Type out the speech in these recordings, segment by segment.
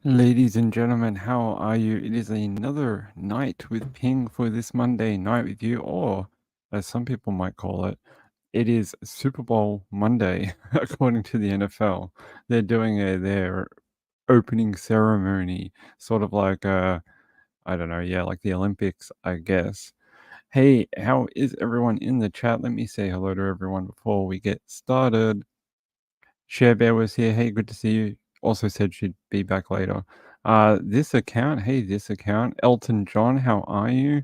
Ladies and gentlemen, how are you? It is another night with Ping for this Monday night with you, or as some people might call it, it is Super Bowl Monday, according to the NFL. They're doing their opening ceremony, sort of like, I don't know, yeah, like the Olympics, I guess. Hey, how is everyone in the chat? Let me say hello to everyone before we get started. Share Bear was here. Hey, good to see you. Also said she'd be back later. This account. Hey, this account. Elton John, how are you?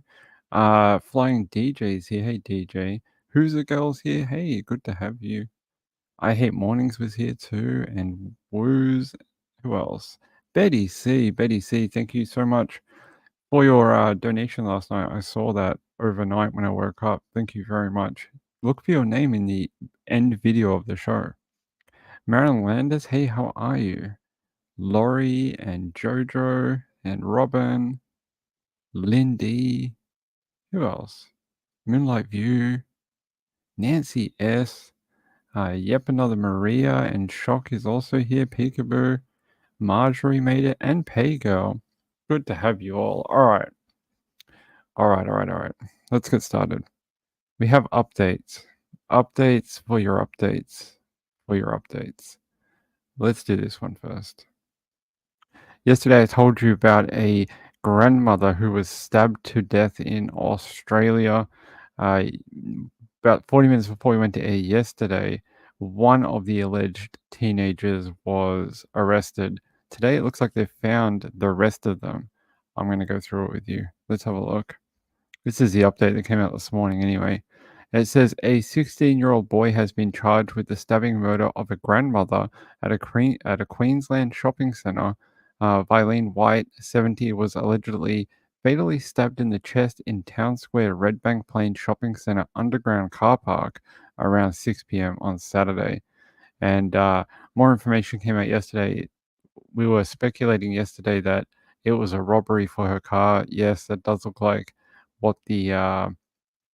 Flying DJ's here. Hey, DJ. Who's the girls here? Hey, good to have you. I Hate Mornings was here too. And Woos. Who else? Betty C. Betty C. Thank you so much for your donation last night. I saw that overnight when I woke up. Thank you very much. Look for your name in the end video of the show. Marilyn Landis, hey, how are you? Laurie and Jojo and Robin, Lindy, who else? Moonlight View, Nancy S. Yep, another Maria and Shock is also here. Peekaboo, Marjorie made it, and Paygirl. Good to have you all. All right. Let's get started. We have updates. Updates for your updates. For your updates. Let's do this one first. Yesterday, I told you about a grandmother who was stabbed to death in Australia. Uh, about 40 minutes before we went to air yesterday, one of the alleged teenagers was arrested. Today, it looks like they found the rest of them. I'm going to go through it with you. Let's have a look. This is the update that came out this morning, anyway. It says a 16-year-old boy has been charged with the stabbing murder of a grandmother at a Queensland shopping centre. Vilene White, 70, was allegedly fatally stabbed in the chest in Town Square Redbank Plains Shopping Centre underground car park around 6 p.m. on Saturday. And more information came out yesterday. We were speculating yesterday that it was a robbery for her car. Yes, that does look like what the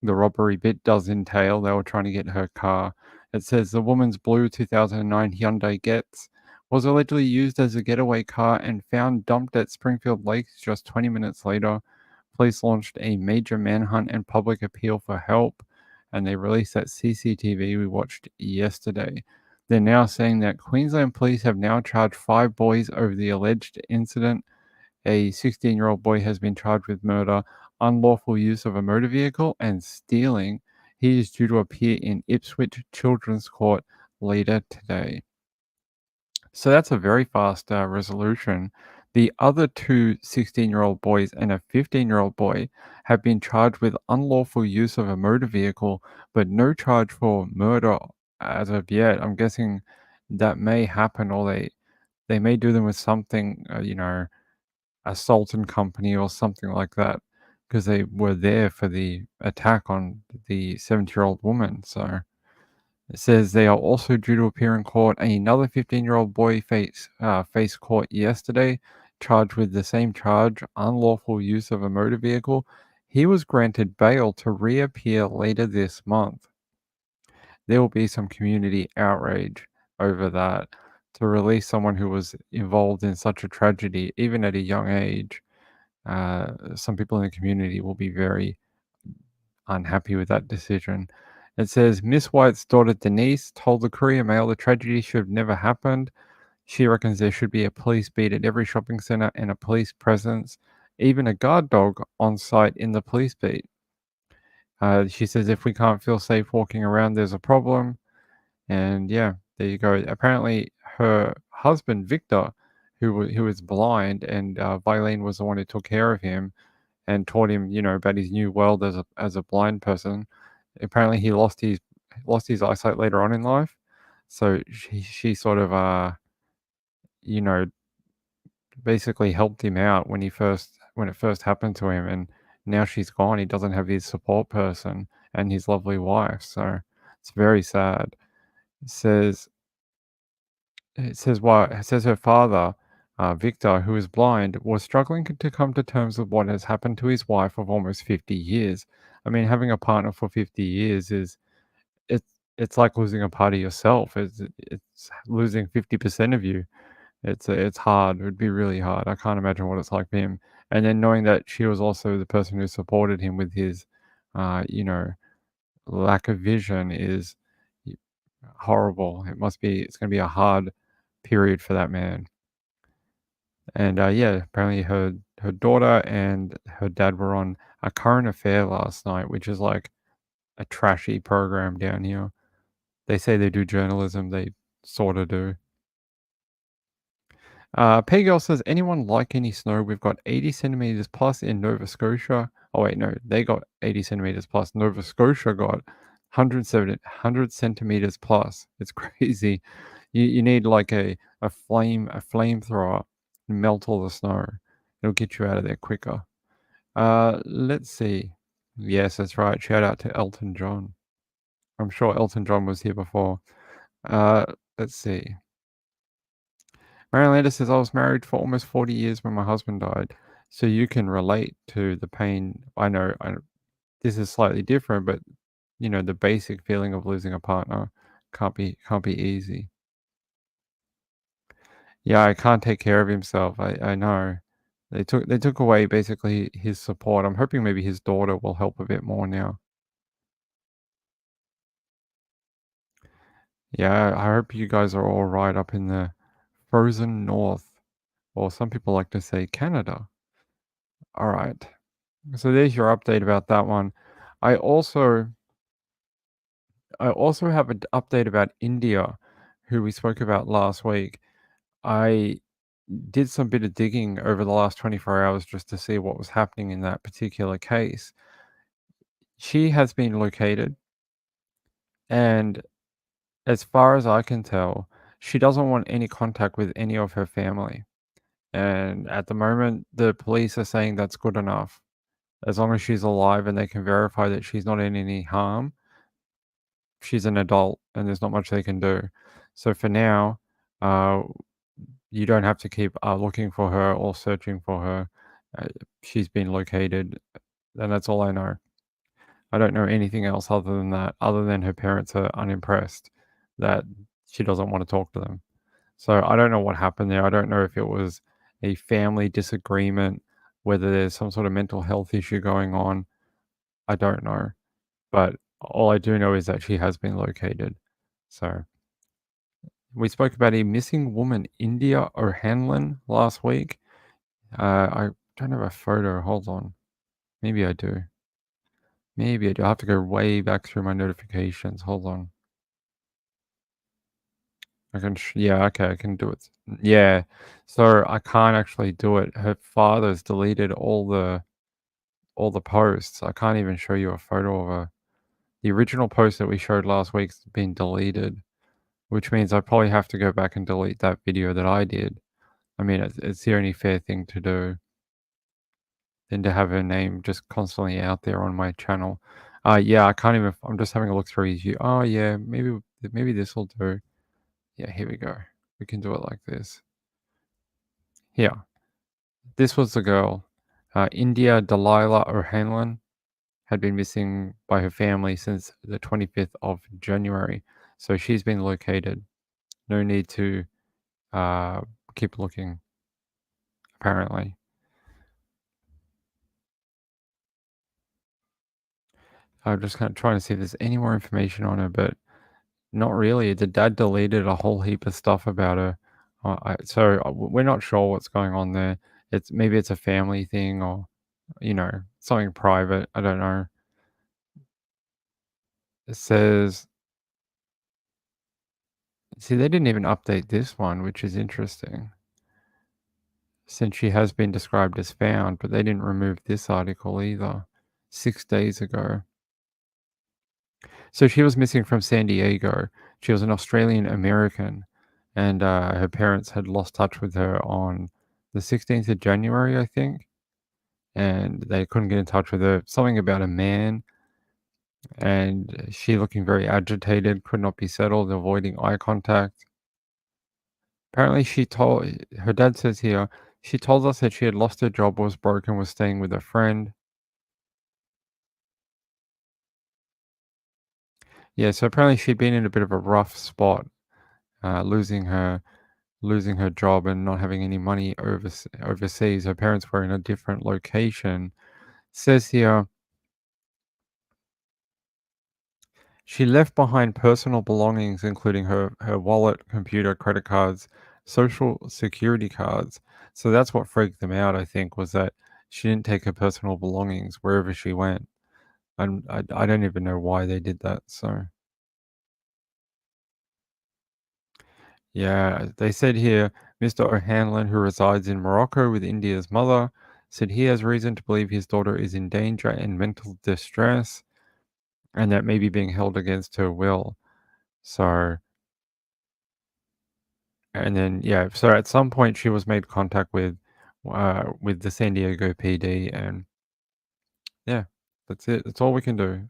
robbery bit does entail. They were trying to get her car. It says the woman's blue 2009 Hyundai Getz was allegedly used as a getaway car and found dumped at Springfield Lakes just 20 minutes later. Police launched a major manhunt and public appeal for help, and they released that CCTV we watched yesterday. They're now saying that Queensland police have now charged 5 boys over the alleged incident. A 16-year-old boy has been charged with murder, unlawful use of a motor vehicle, and stealing. He is due to appear in Ipswich Children's Court later today. So that's a very fast resolution. The other two 16-year-old boys and a 15-year-old boy have been charged with unlawful use of a motor vehicle, but no charge for murder as of yet. I'm guessing that may happen, or they may do them with something, assault and company or something like that, because they were there for the attack on the 70-year-old woman. So it says they are also due to appear in court. Another 15-year-old boy faced court yesterday, charged with the same charge, unlawful use of a motor vehicle. He was granted bail to reappear later this month. There will be some community outrage over that. To release someone who was involved in such a tragedy, even at a young age, some people in the community will be very unhappy with that decision. It says Miss White's daughter Denise told the Courier Mail the tragedy should have never happened. She reckons there should be a police beat at every shopping centre and a police presence, even a guard dog on site in the police beat. She says if we can't feel safe walking around, there's a problem. And yeah, there you go. Apparently, her husband Victor, who is blind, and Vilene was the one who took care of him and taught him, about his new world as a blind person. Apparently, he lost his eyesight later on in life, so she sort of you know basically helped him out when it first happened to him, and now she's gone. He doesn't have his support person and his lovely wife, so it's very sad. It says it says her father, Victor, who is blind, was struggling to come to terms with what has happened to his wife of almost 50 years. I mean, having a partner for 50 years it's it's like losing a part of yourself. It's losing 50% of you. It's hard. It would be really hard. I can't imagine what it's like for him. And then knowing that she was also the person who supported him with his, you know, lack of vision is y horrible. It's gonna be a hard period for that man. And, yeah, apparently her daughter and her dad were on A Current Affair last night, which is like a trashy program down here. They say they do journalism, they sorta do. P Girl says, "Anyone like any snow? We've got 80 centimeters plus in Nova Scotia." Oh, wait, no, they got 80 centimeters plus. Nova Scotia got 100 centimeters plus. It's crazy. You need like a flamethrower to melt all the snow. It'll get you out of there quicker. Let's see. Yes, that's right. Shout out to Elton John. I'm sure Elton John was here before. Uh, let's see. Marianne says, I was married for almost 40 years when my husband died. So you can relate to the pain. I know this is slightly different, but the basic feeling of losing a partner can't be easy. Yeah, I can't take care of himself. I know. They took away basically his support. I'm hoping maybe his daughter will help a bit more now. Yeah, I hope you guys are all right up in the frozen north, or some people like to say Canada. All right. So there's your update about that one. I also I also have an update about India, who we spoke about last week. I did some bit of digging over the last 24 hours just to see what was happening in that particular case. She has been located, and as far as I can tell, she doesn't want any contact with any of her family. And at the moment, the police are saying that's good enough. As long as she's alive and they can verify that she's not in any harm, she's an adult and there's not much they can do. So for now, uh, you don't have to keep looking for her or searching for her. Uh, she's been located, and that's all I know. I don't know anything else other than that, other than her parents are unimpressed that she doesn't want to talk to them. So I don't know what happened there. I don't know if it was a family disagreement, whether there's some sort of mental health issue going on. I don't know. But all I do know is that she has been located. So we spoke about a missing woman, India O'Hanlon, last week. I don't have a photo. Hold on. Maybe I do. Maybe I do. I have to go way back through my notifications. Hold on. Yeah, okay, I can do it. Yeah. So I can't actually do it. Her father's deleted all the posts. I can't even show you a photo of her. The original post that we showed last week's been deleted, which means I probably have to go back and delete that video that I did. I mean, it's the only fair thing to do than to have her name just constantly out there on my channel. Yeah, I can't even. I'm just having a look through his. Oh yeah, maybe this will do. Yeah, here we go. We can do it like this. Here, this was the girl, India Delilah O'Hanlon, had been missing by her family since the 25th of January. So she's been located. No need to uh, keep looking. Apparently, I'm just kind of trying to see if there's any more information on her, but not really. The dad deleted a whole heap of stuff about her. We're not sure what's going on there. Maybe it's a family thing or something private. I don't know. It says, see, they didn't even update this one, which is interesting, since she has been described as found, but they didn't remove this article either. 6 days ago. So she was missing from San Diego. She was an Australian American, and her parents had lost touch with her on the 16th of January, I think, and they couldn't get in touch with her. Something about a man, and she looking very agitated, could not be settled, avoiding eye contact. Apparently, her dad says here, she told us that she had lost her job, was broken, was staying with a friend. Yeah, so apparently she'd been in a bit of a rough spot, losing losing her job and not having any money overseas. Her parents were in a different location. Says here, she left behind personal belongings, including her wallet, computer, credit cards, social security cards. So that's what freaked them out, I think, was that she didn't take her personal belongings wherever she went. And I don't even know why they did that. So, yeah, they said here Mr. O'Hanlon, who resides in Morocco with India's mother, said he has reason to believe his daughter is in danger and mental distress and that may be being held against her will. So, and then, yeah, so at some point she was made contact with the San Diego PD, and yeah, that's it. That's all we can do.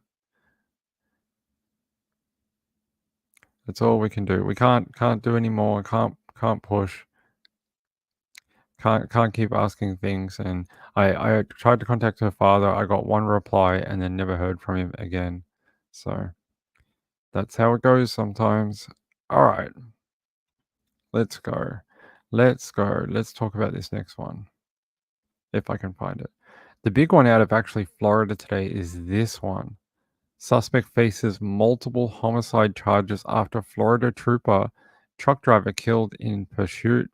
That's all we can do. We can't do any more. Can't push. Can't keep asking things. And I tried to contact her father. I got one reply and then never heard from him again. So that's how it goes sometimes. All right, let's go. Let's go. Let's talk about this next one if I can find it. The big one out of actually Florida today is this one. Suspect faces multiple homicide charges after Florida truck driver killed in pursuit.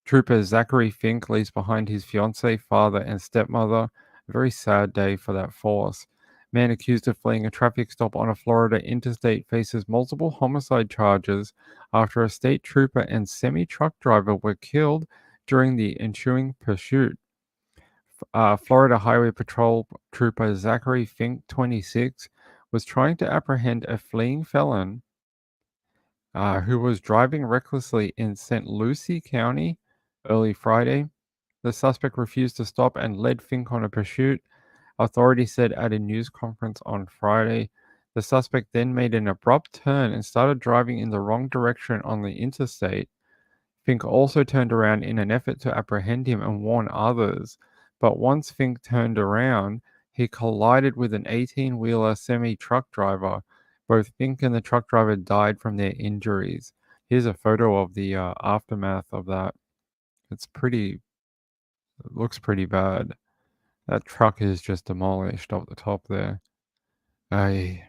Trooper Zachary Fink leaves behind his fiancee, father, and stepmother. A very sad day for that force. Man accused of fleeing a traffic stop on a Florida interstate faces multiple homicide charges after a state trooper and semi truck driver were killed during the ensuing pursuit. Florida Highway Patrol Trooper Zachary Fink, 26, was trying to apprehend a fleeing felon who was driving recklessly in St. Lucie County early Friday. The suspect refused to stop and led Fink on a pursuit, authorities said at a news conference on Friday. The suspect then made an abrupt turn and started driving in the wrong direction on the interstate. Fink also turned around in an effort to apprehend him and warn others, but once Fink turned around, he collided with an 18-wheeler semi-truck driver. Both Fink and the truck driver died from their injuries. Here's a photo of the aftermath of that. It looks pretty bad. That truck is just demolished off the top there. Ay.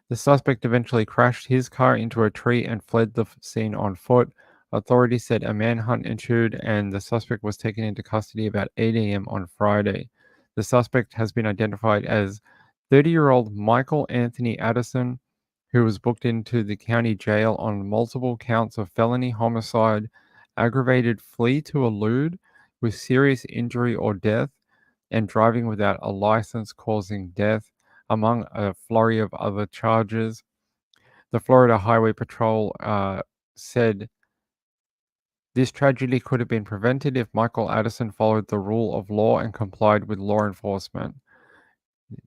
The suspect eventually crashed his car into a tree and fled the scene on foot. Authorities said a manhunt ensued and the suspect was taken into custody about 8 a.m. on Friday. The suspect has been identified as 30-year-old Michael Anthony Addison, who was booked into the county jail on multiple counts of felony homicide, aggravated flee to elude with serious injury or death, and driving without a license causing death, among a flurry of other charges. The Florida Highway Patrol said this tragedy could have been prevented if Michael Addison followed the rule of law and complied with law enforcement.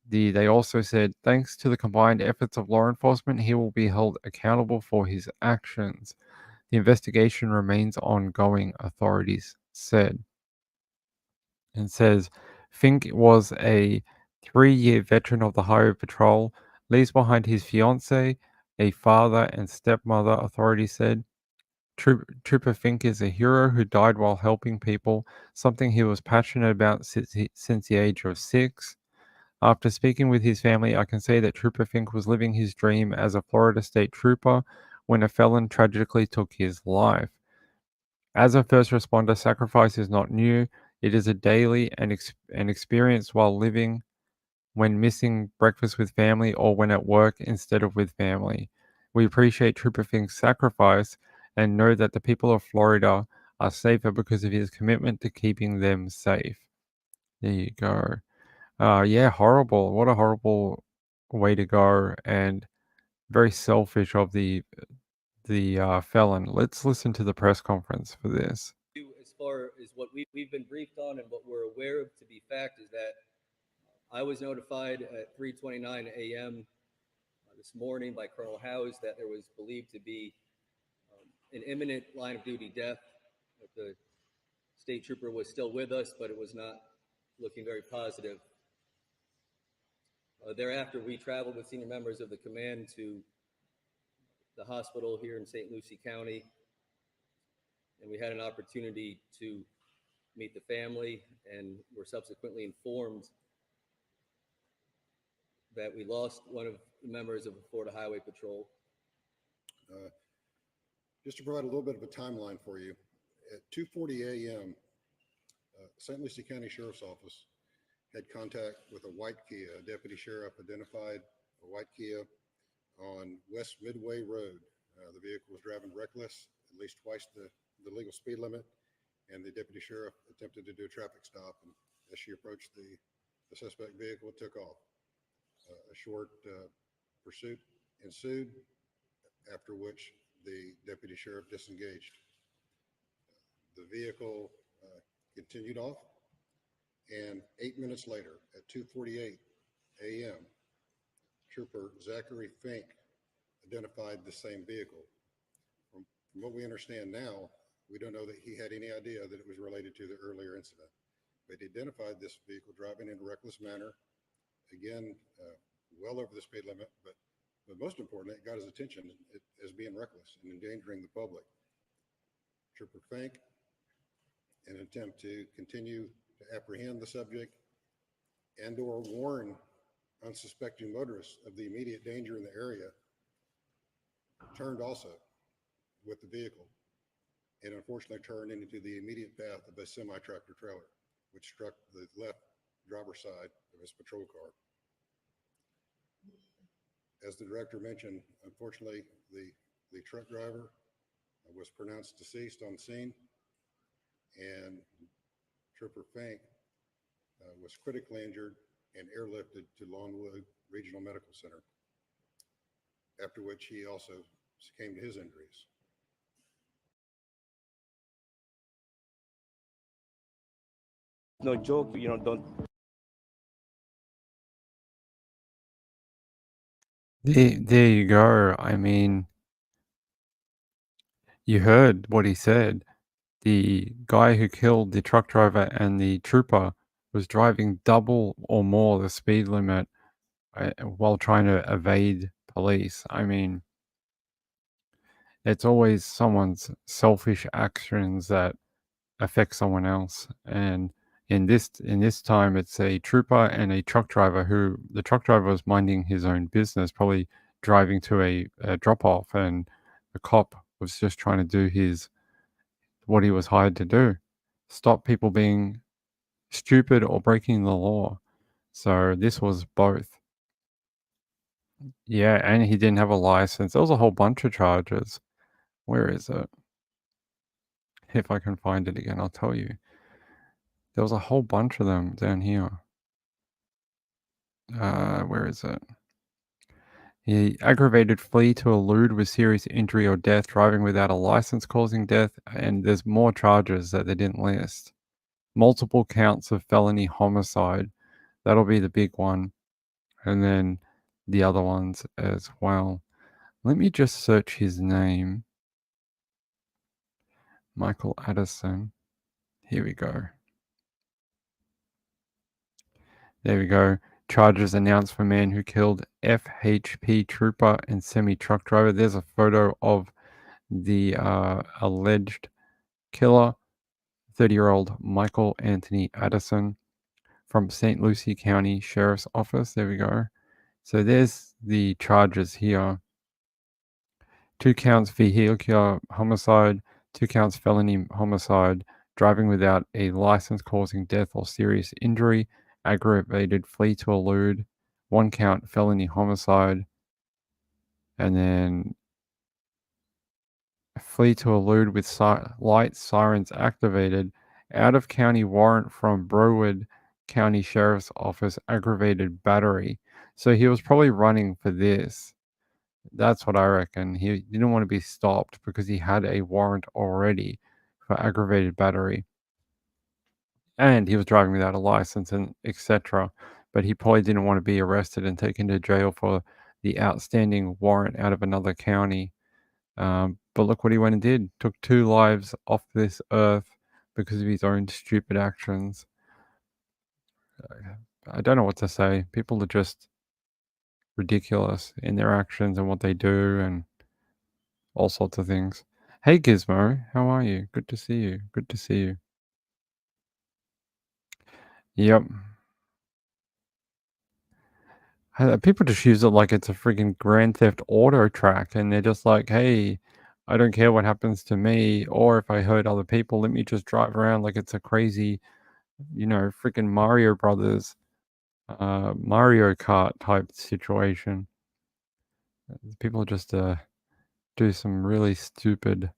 They also said, thanks to the combined efforts of law enforcement, he will be held accountable for his actions. The investigation remains ongoing, authorities said. And says Fink was a 3-year veteran of the Highway Patrol, leaves behind his fiancee, a father, and stepmother, authorities said. Trooper Fink is a hero who died while helping people, something he was passionate about since the age of 6. After speaking with his family, I can say that Trooper Fink was living his dream as a Florida State Trooper when a felon tragically took his life. As a first responder, sacrifice is not new. It is a daily and experience while living, when missing breakfast with family, or when at work instead of with family. We appreciate Trooper Fink's sacrifice and know that the people of Florida are safer because of his commitment to keeping them safe. There you go. Yeah, horrible. What a horrible way to go, and very selfish of the felon. Let's listen to the press conference for this. As far as what we've been briefed on and what we're aware of to be fact is that I was notified at 3:29 a.m. This morning by Colonel Howes that there was believed to be an imminent line of duty death. That the state trooper was still with us, but it was not looking very positive. Thereafter, we traveled with senior members of the command to the hospital here in St. Lucie County. and we had an opportunity to meet the family, and were subsequently informed that we lost one of the members of the Florida Highway Patrol. Uh, just to provide a little bit of a timeline for you, at 2:40 a.m., St. Lucie County Sheriff's Office had contact with a white Kia. A deputy sheriff identified a white Kia on West Midway Road. The vehicle was driving reckless, at least twice the legal speed limit, and the deputy sheriff attempted to do a traffic stop. And as she approached the suspect vehicle, it took off. A short pursuit ensued, after which the deputy sheriff disengaged. The vehicle continued off, and 8 minutes later, at 2:48 a.m., Trooper Zachary Fink identified the same vehicle. From what we understand now, we don't know that he had any idea that it was related to the earlier incident, but he identified this vehicle driving in a reckless manner, again, well over the speed limit, but most importantly, it got his attention as being reckless and endangering the public. Trooper Fink, in an attempt to continue to apprehend the subject and or warn unsuspecting motorists of the immediate danger in the area, turned also with the vehicle and unfortunately turned into the immediate path of a semi-tractor trailer, which struck the left driver's side of his patrol car. As the director mentioned, unfortunately, the truck driver was pronounced deceased on the scene, and Trooper Fink was critically injured and airlifted to Longwood Regional Medical Center, after which he also succumbed to his injuries. No joke, don't. There you go. I mean, you heard what he said. The guy who killed the truck driver and the trooper was driving double or more the speed limit while trying to evade police. I mean, it's always someone's selfish actions that affect someone else. And in this time, it's a trooper and a truck driver who the truck driver was minding his own business, probably driving to a drop off, and the cop was just trying to do what he was hired to do, stop people being stupid or breaking the law. So this was both. Yeah, and he didn't have a license. There was a whole bunch of charges. Where is it? If I can find it again, I'll tell you. There was a whole bunch of them down here. Where is it? He aggravated flee to elude with serious injury or death, driving without a license causing death, and there's more charges that they didn't list. Multiple counts of felony homicide. That'll be the big one. And then the other ones as well. Let me just search his name. Michael Addison. Here we go. There we go. Charges announced for man who killed FHP trooper and semi-truck driver. There's a photo of the alleged killer, 30-year-old Michael Anthony Addison from St. Lucie County Sheriff's Office. There we go. So there's the charges here. 2 counts vehicular homicide, 2 counts felony homicide, driving without a license causing death or serious injury, aggravated flee to elude, 1 count felony homicide, and then flee to elude with light sirens activated, out of county warrant from Broward County Sheriff's Office, aggravated battery. So he was probably running for this. That's what I reckon. He didn't want to be stopped because he had a warrant already for aggravated battery. And he was driving without a license and etc. But he probably didn't want to be arrested and taken to jail for the outstanding warrant out of another county. But look what he went and did. Took 2 lives off this earth because of his own stupid actions. I don't know what to say. People are just ridiculous in their actions and what they do and all sorts of things. Hey Gizmo, how are you? Good to see you. Good to see you. Yep. People just use it like it's a freaking Grand Theft Auto track, and they're just like, "Hey, I don't care what happens to me, or if I hurt other people, let me just drive around like it's a crazy, freaking Mario Brothers, Mario Kart type situation." People just do some really stupid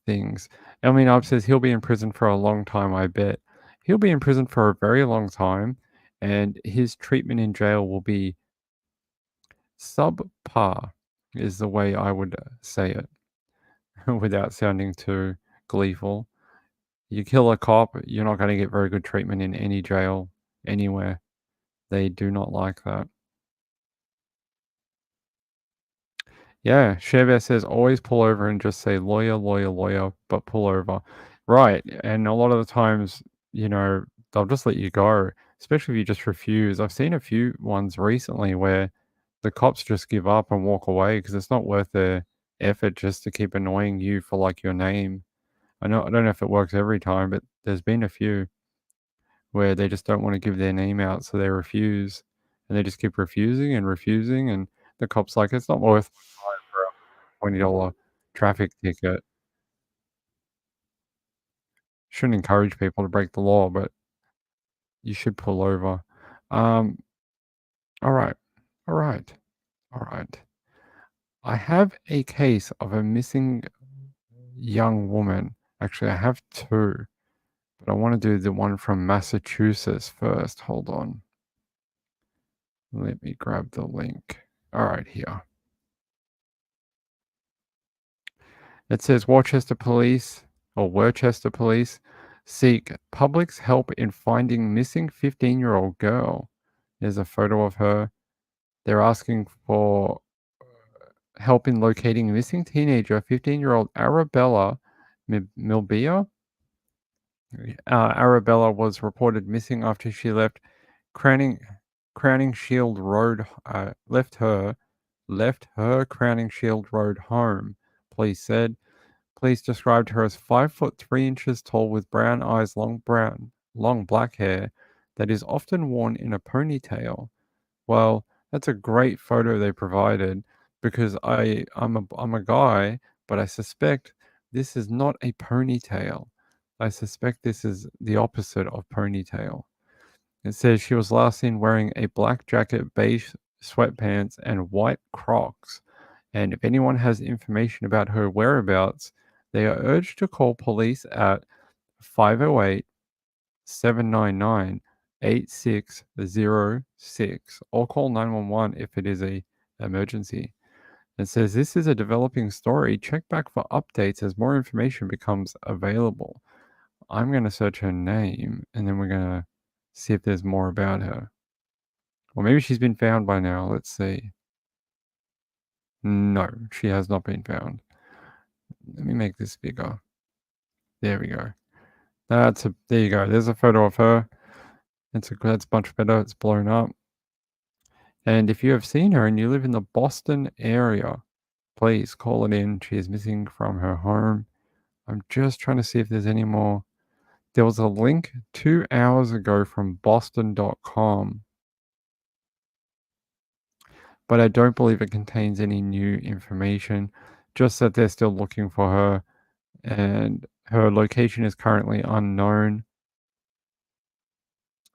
things. I mean, Up says he'll be in prison for a long time. I bet he'll be in prison for a very long time, and his treatment in jail will be subpar is the way I would say it without sounding too gleeful. You kill a cop, you're not going to get very good treatment in any jail anywhere. They do not like that. Yeah, Chevy says always pull over and just say lawyer, lawyer, lawyer, but pull over. Right. And a lot of the times, they'll just let you go, especially if you just refuse. I've seen a few ones recently where the cops just give up and walk away because it's not worth their effort just to keep annoying you for like your name. I don't know if it works every time, but there's been a few where they just don't want to give their name out, so they refuse, and they just keep refusing and refusing, and the cop's like, it's not worth my time for a $20 traffic ticket. Shouldn't encourage people to break the law, but you should pull over. Um, all right, all right, all right. I have a case of a missing young woman. Actually, I have two, but I want to do the one from Massachusetts first. Hold on. Let me grab the link. All right, here. It says Worcester police seek public's help in finding missing 15-year-old girl. There's a photo of her. They're asking for help in locating missing teenager, 15-year-old Arabella Milbia. Arabella was reported missing after she left Crowning Shield Road. Left her Crowning Shield Road home. Police said. Police described her as 5'3" tall with brown eyes, long black hair that is often worn in a ponytail. Well, that's a great photo they provided because I'm a guy, but I suspect this is not a ponytail. I suspect this is the opposite of ponytail. It says she was last seen wearing a black jacket, beige sweatpants, and white Crocs. And if anyone has information about her whereabouts, they are urged to call police at 508 799 8606 or call 911 if it is a emergency. It says this is a developing story. Check back for updates as more information becomes available. I'm going to search her name and then we're going to see if there's more about her. Or maybe she's been found by now. Let's see. No, she has not been found. Let me make this bigger. There we go. There you go. There's a photo of her. That's much better. It's blown up. And if you have seen her and you live in the Boston area, please call it in. She is missing from her home. I'm just trying to see if there's any more. There was a link 2 hours ago from boston.com, but I don't believe it contains any new information, just that they're still looking for her and her location is currently unknown.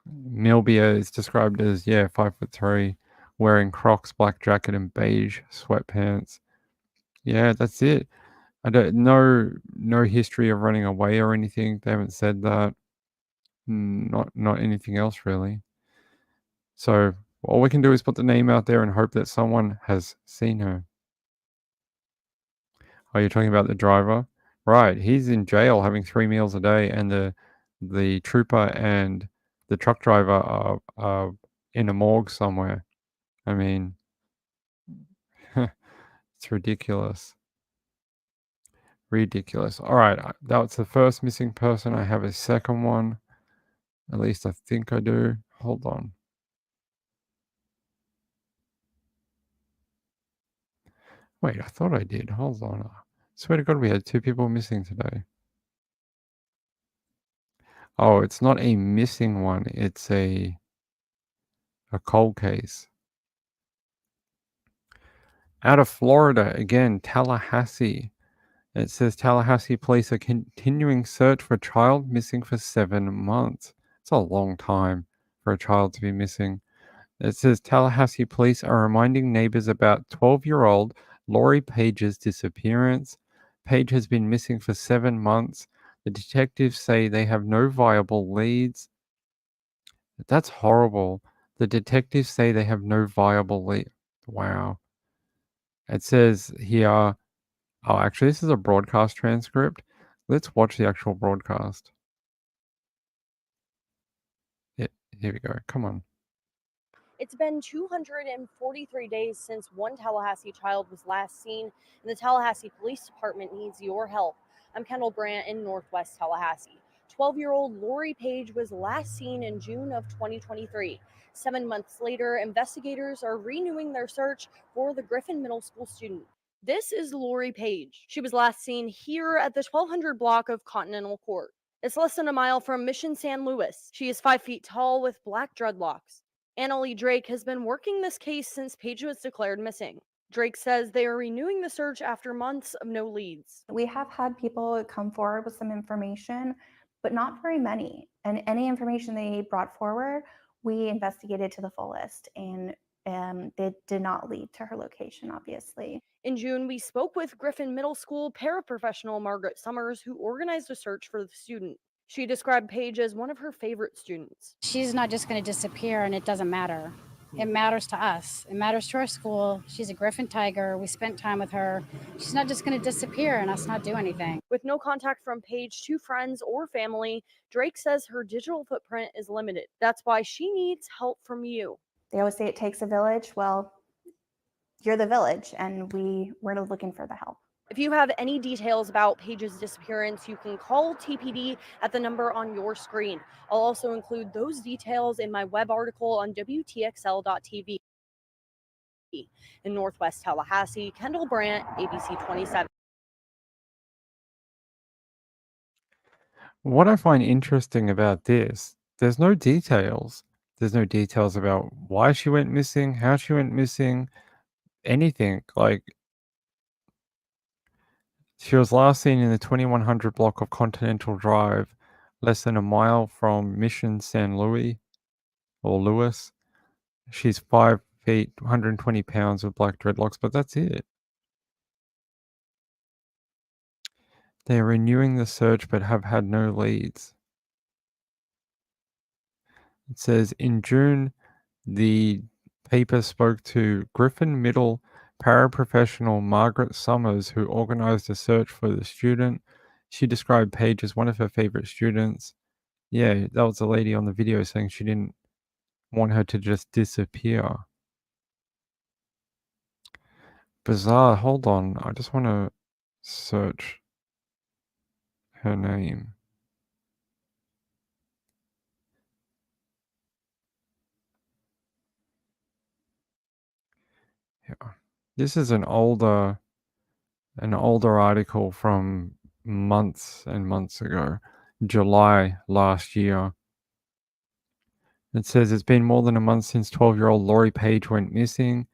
Milbia is described as 5'3", wearing Crocs, black jacket, and beige sweatpants. Yeah, that's it. I don't no history of running away or anything. They haven't said that. Not anything else really. So all we can do is put the name out there and hope that someone has seen her. Are you talking about the driver? Right, he's in jail having 3 meals a day, and the trooper and the truck driver are in a morgue somewhere. I mean, it's ridiculous. Ridiculous. All right, that was the first missing person. I have a second one. At least I think I do. Hold on. Wait, I thought I did. Hold on. Swear to God, we had 2 people missing today. Oh, it's not a missing one. It's a cold case. Out of Florida, again, Tallahassee. It says Tallahassee police are continuing search for child missing for 7 months. It's a long time for a child to be missing. It says Tallahassee police are reminding neighbors about 12-year-old Lori Page's disappearance. Page has been missing for 7 months. The detectives say they have no viable leads. That's horrible. The detectives say they have no viable lead. Wow. It says here, oh, actually, this is a broadcast transcript. Let's watch the actual broadcast. Yeah, here we go. Come on. It's been 243 days since one Tallahassee child was last seen, and the Tallahassee Police Department needs your help. I'm Kendall Brandt in Northwest Tallahassee. 12-year-old Lori Page was last seen in June of 2023. 7 months later, investigators are renewing their search for the Griffin Middle School student. This is Lori Page. She was last seen here at the 1200 block of Continental Court. It's less than a mile from Mission San Luis. She is 5 feet tall with black dreadlocks. Annalie Drake has been working this case since Page was declared missing. Drake says they are renewing the search after months of no leads. We have had people come forward with some information, but not very many. And any information they brought forward, we investigated to the fullest, and it did not lead to her location, obviously. In June, we spoke with Griffin Middle School paraprofessional Margaret Summers, who organized a search for the student. She described Paige as one of her favorite students. She's not just going to disappear, and it doesn't matter. It matters to us. It matters to our school. She's a Griffin Tiger. We spent time with her. She's not just going to disappear and us not do anything. With no contact from Paige to friends or family, Drake says her digital footprint is limited. That's why she needs help from you. They always say it takes a village. Well, you're the village, and we're looking for the help. If you have any details about Paige's disappearance, you can call TPD at the number on your screen. I'll also include those details in my web article on WTXL.tv. In Northwest Tallahassee, Kendall Brandt, ABC 27. What I find interesting about this, there's no details. There's no details about why she went missing, how she went missing, anything. Like, she was last seen in the 2100 block of Continental Drive, less than a mile from Mission San Luis, or Lewis. She's 5 feet, 120 pounds with black dreadlocks, but that's it. They are renewing the search but have had no leads. It says in June, the paper spoke to Griffin Middle paraprofessional Margaret Summers, who organized a search for the student. She described Paige as one of her favorite students. Yeah, that was the lady on the video saying she didn't want her to just disappear. Bizarre. Hold on. I just want to search her name. Yeah. This is an older article from months and months ago, July last year. It says it's been more than a month since 12-year-old Lori Page went missing.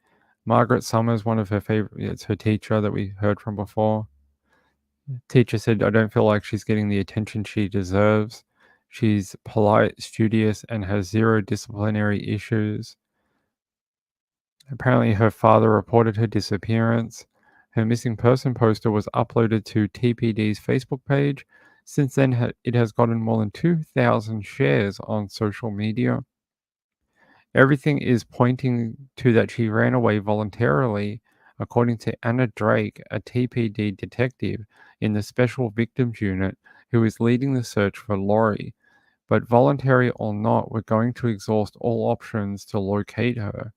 Margaret Summers, one of her favorite, it's her teacher that we heard from before. Teacher said, I don't feel like she's getting the attention she deserves. She's polite, studious, and has zero disciplinary issues. Apparently, her father reported her disappearance. Her missing person poster was uploaded to TPD's Facebook page. Since then, it has gotten more than 2,000 shares on social media. Everything is pointing to that she ran away voluntarily, according to Anna Drake, a TPD detective in the Special Victims Unit who is leading the search for Lori. But voluntary or not, we're going to exhaust all options to locate her.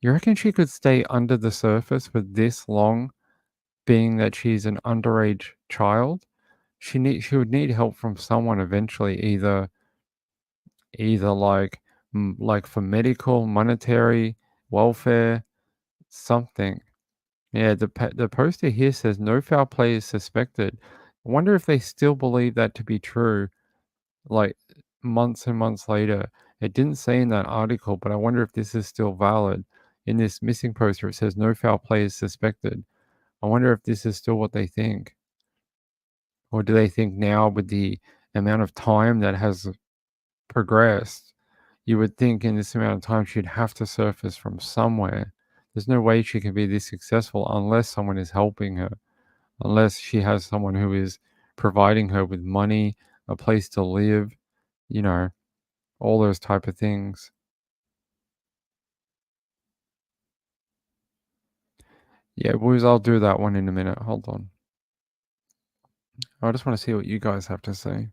You reckon she could stay under the surface for this long, being that she's an underage child? She would need help from someone eventually, either like for medical, monetary, welfare, something. Yeah, the poster here says no foul play is suspected. I wonder if they still believe that to be true, like months and months later. It didn't say in that article, but I wonder if this is still valid. In this missing poster, it says no foul play is suspected. I wonder if this is still what they think. Or do they think now, with the amount of time that has progressed, you would think in this amount of time she'd have to surface from somewhere. There's no way she can be this successful unless someone is helping her, unless she has someone who is providing her with money, a place to live, you know, all those type of things. Yeah, boys, I'll do that one in a minute. Hold on. I just want to see what you guys have to say.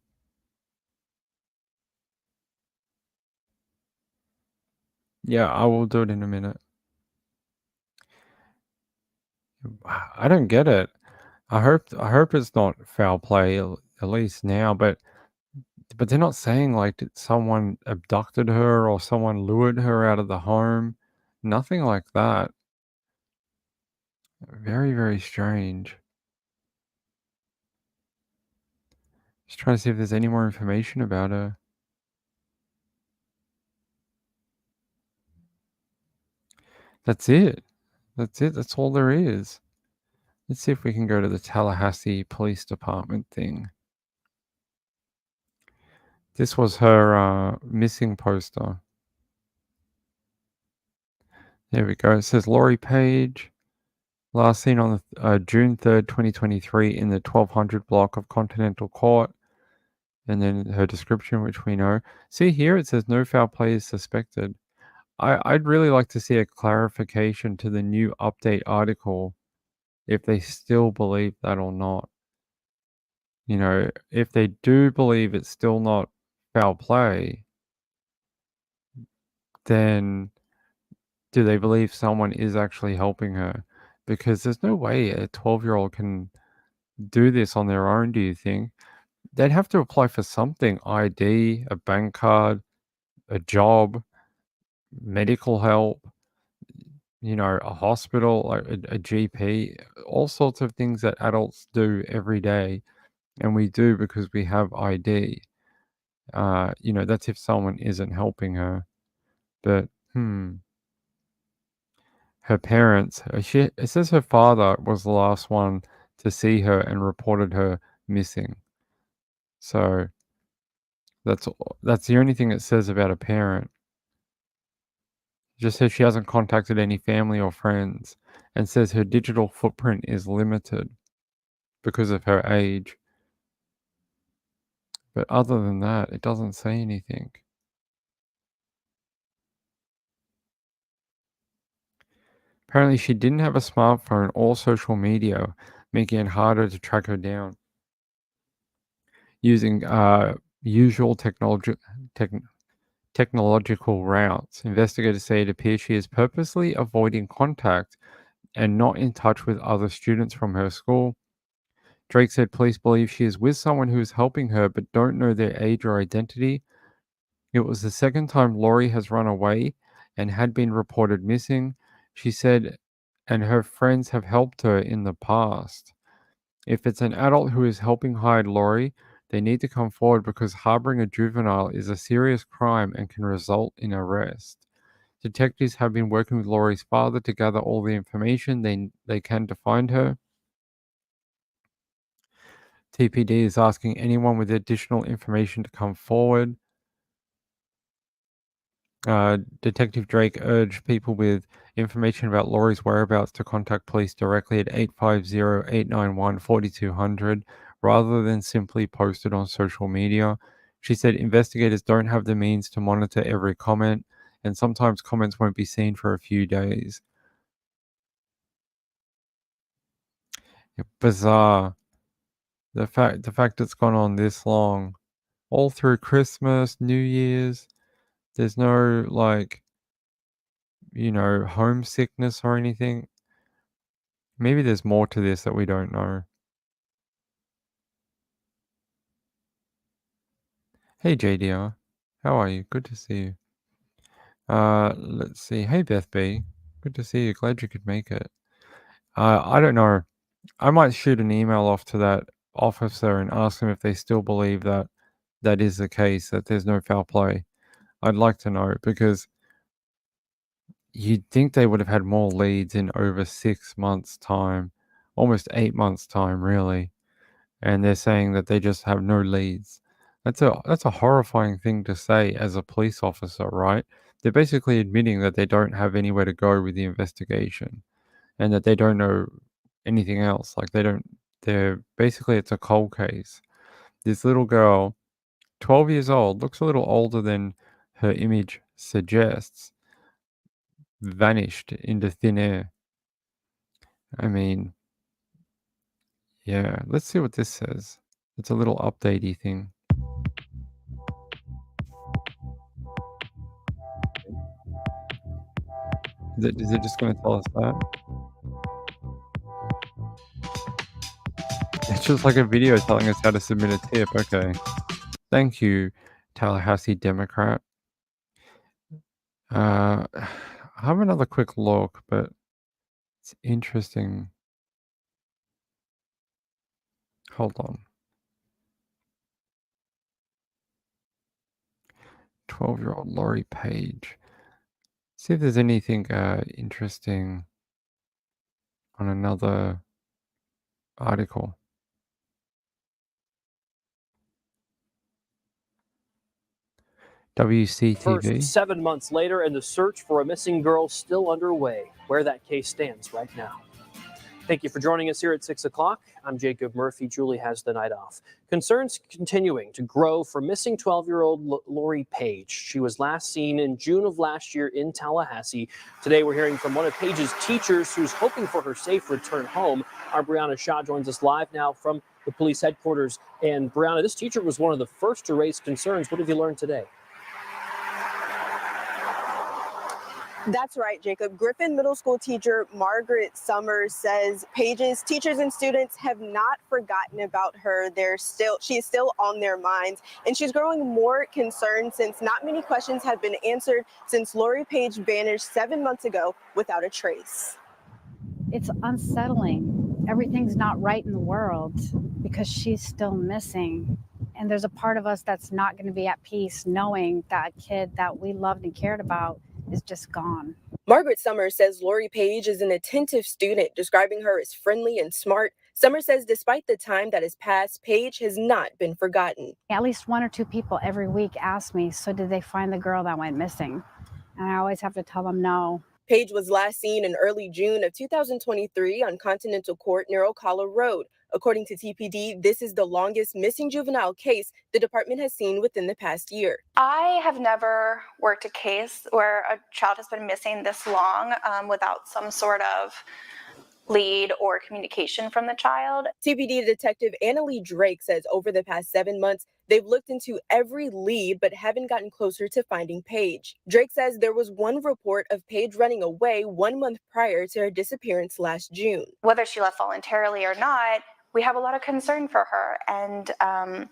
Yeah, I will do it in a minute. I don't get it. I hope it's not foul play, at least now, but they're not saying like that someone abducted her or someone lured her out of the home. Nothing like that. Very, very strange. Just trying to see if there's any more information about her. That's it. That's it. That's all there is. Let's see if we can go to the Tallahassee Police Department thing. This was her missing poster. There we go. It says Lori Page, last seen on June 3rd, 2023 in the 1200 block of Continental Court. And then her description, which we know. See here, it says no foul play is suspected. I'd really like to see a clarification to the new update article, if they still believe that or not. You know, if they do believe it's still not foul play, then do they believe someone is actually helping her? Because there's no way a 12-year-old can do this on their own, do you think? They'd have to apply for something, ID, a bank card, a job, medical help, you know, a hospital, like a GP, all sorts of things that adults do every day. And we do because we have ID. You know, that's if someone isn't helping her. But, her parents, it says her father was the last one to see her and reported her missing. So that's the only thing it says about a parent. It just says she hasn't contacted any family or friends, and says her digital footprint is limited because of her age. But other than that, it doesn't say anything. Apparently, she didn't have a smartphone or social media, making it harder to track her down. Using usual technological routes, investigators say it appears she is purposely avoiding contact and not in touch with other students from her school. Drake said police believe she is with someone who is helping her but don't know their age or identity. It was the second time Lori has run away and had been reported missing. She said, and her friends have helped her in the past. If it's an adult who is helping hide Lori, they need to come forward because harboring a juvenile is a serious crime and can result in arrest. Detectives have been working with Lori's father to gather all the information they can to find her. TPD is asking anyone with additional information to come forward. Detective Drake urged people with information about Lori's whereabouts to contact police directly at 850-891-4200 rather than simply post it on social media. She said investigators don't have the means to monitor every comment, and sometimes comments won't be seen for a few days. Bizarre. The fact it's gone on this long, all through Christmas, New Year's, there's no, like, you know, homesickness or anything. Maybe there's more to this that we don't know. Hey JDR, how are you? Good to see you. Let's see. Hey Beth B, good to see you. Glad you could make it. I don't know. I might shoot an email off to that officer and ask them if they still believe that that is the case, that there's no foul play. I'd like to know, because you'd think they would have had more leads in over 6 months' time, almost 8 months' time, really. And they're saying that they just have no leads. That's a horrifying thing to say as a police officer, right? They're basically admitting that they don't have anywhere to go with the investigation and that they don't know anything else. Like they're basically, it's a cold case. This little girl, 12 years old, looks a little older than her image suggests, vanished into thin air. I mean, yeah, let's see what this says. It's a little updatey thing. Is it just going to tell us that? It's just like a video telling us how to submit a tip. Okay. Thank you, Tallahassee Democrat. I have another quick look, but it's interesting. Hold on. 12-year-old Lori Page. See if there's anything interesting on another article. WCTV. First 7 months later, and the search for a missing girl still underway. Where that case stands right now. Thank you for joining us here at 6 o'clock. I'm Jacob Murphy. Julie has the night off. Concerns continuing to grow for missing 12-year-old Lori Page. She was last seen in June of last year in Tallahassee. Today we're hearing from one of Page's teachers who's hoping for her safe return home. Our Brianna Shaw joins us live now from the police headquarters. And Brianna, this teacher was one of the first to raise concerns. What have you learned today? That's right, Jacob. Griffin Middle School teacher Margaret Summers says Page's teachers and students have not forgotten about her. She is still on their minds, and she's growing more concerned since not many questions have been answered since Lori Page vanished 7 months ago without a trace. It's unsettling. Everything's not right in the world because she's still missing. And there's a part of us that's not going to be at peace knowing that a kid that we loved and cared about is just gone. Margaret Summers says Lori Page is an attentive student, describing her as friendly and smart. Summers says despite the time that has passed, Page has not been forgotten. At least 1 or 2 people every week ask me, so did they find the girl that went missing? And I always have to tell them no. Page was last seen in early June of 2023 on Continental Court near Ocala Road. According to TPD, this is the longest missing juvenile case the department has seen within the past year. I have never worked a case where a child has been missing this long without some sort of lead or communication from the child. TPD Detective Annalie Drake says over the past 7 months, they've looked into every lead but haven't gotten closer to finding Page. Drake says there was one report of Page running away 1 month prior to her disappearance last June. Whether she left voluntarily or not, we have a lot of concern for her, and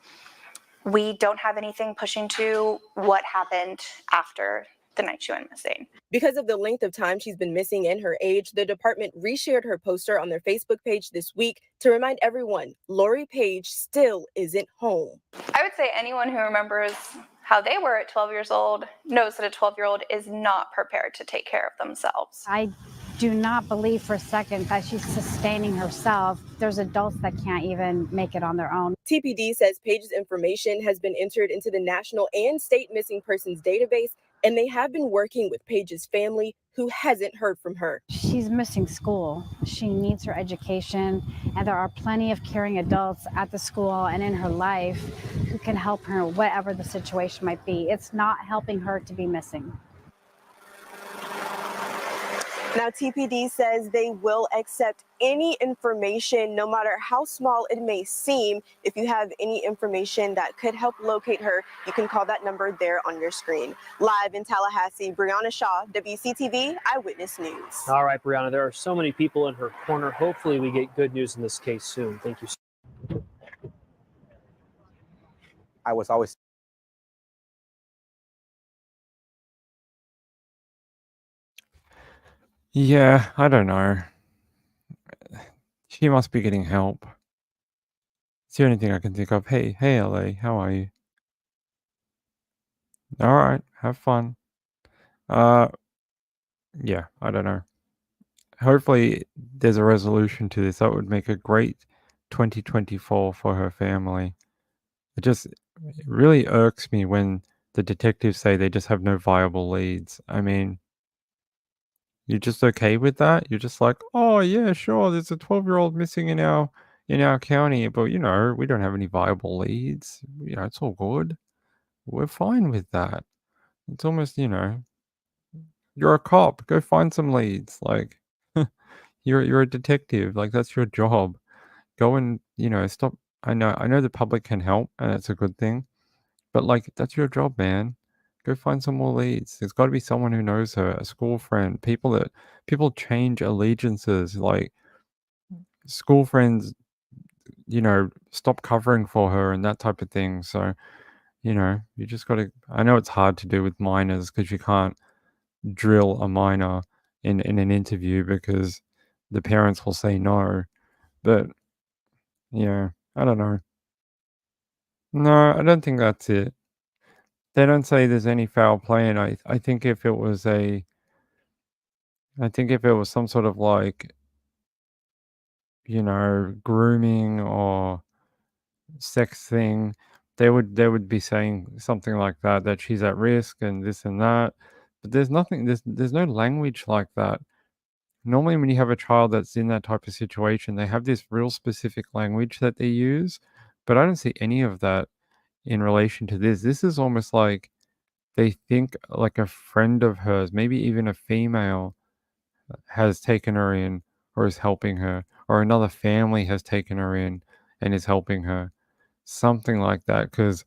we don't have anything pushing to what happened after the night she went missing. Because of the length of time she's been missing and her age, the department reshared her poster on their Facebook page this week to remind everyone Lori Page still isn't home. I would say anyone who remembers how they were at 12 years old knows that a 12-year-old is not prepared to take care of themselves. I do not believe for a second that she's sustaining herself. There's adults that can't even make it on their own. TPD says Page's information has been entered into the national and state missing persons database, and they have been working with Page's family, who hasn't heard from her. She's missing school. She needs her education, and there are plenty of caring adults at the school and in her life who can help her, whatever the situation might be. It's not helping her to be missing. Now, TPD says they will accept any information, no matter how small it may seem. If you have any information that could help locate her, you can call that number there on your screen. Live in Tallahassee, Brianna Shaw, WCTV Eyewitness News. All right, Brianna, there are so many people in her corner. Hopefully we get good news in this case soon. Thank you. I was always Yeah, I don't know. She must be getting help. It's the only thing I can think of. Hey, LA, how are you? All right, have fun. Yeah, I don't know. Hopefully, there's a resolution to this. That would make a great 2024 for her family. It really irks me when the detectives say they just have no viable leads. I mean, you're just okay with that? You're just like, oh yeah, sure. There's a 12-year-old missing in our county, but we don't have any viable leads. It's all good. We're fine with that. It's almost, you're a cop. Go find some leads. Like, you're a detective. Like that's your job. Go and stop. I know the public can help, and it's a good thing. But like that's your job, man. Go find some more leads. There's got to be someone who knows her, a school friend, people change allegiances. Like school friends, stop covering for her and that type of thing. So you just got to. I know it's hard to do with minors because you can't drill a minor in an interview because the parents will say no. But yeah, I don't know. No, I don't think that's it. They don't say there's any foul play, and I think if it was some sort of like, grooming or sex thing, they would be saying something like that she's at risk and this and that. But there's nothing there's no language like that. Normally when you have a child that's in that type of situation, they have this real specific language that they use, but I don't see any of that in relation to this. This is almost like they think like a friend of hers, maybe even a female, has taken her in or is helping her, or another family has taken her in and is helping her. Something like that. Because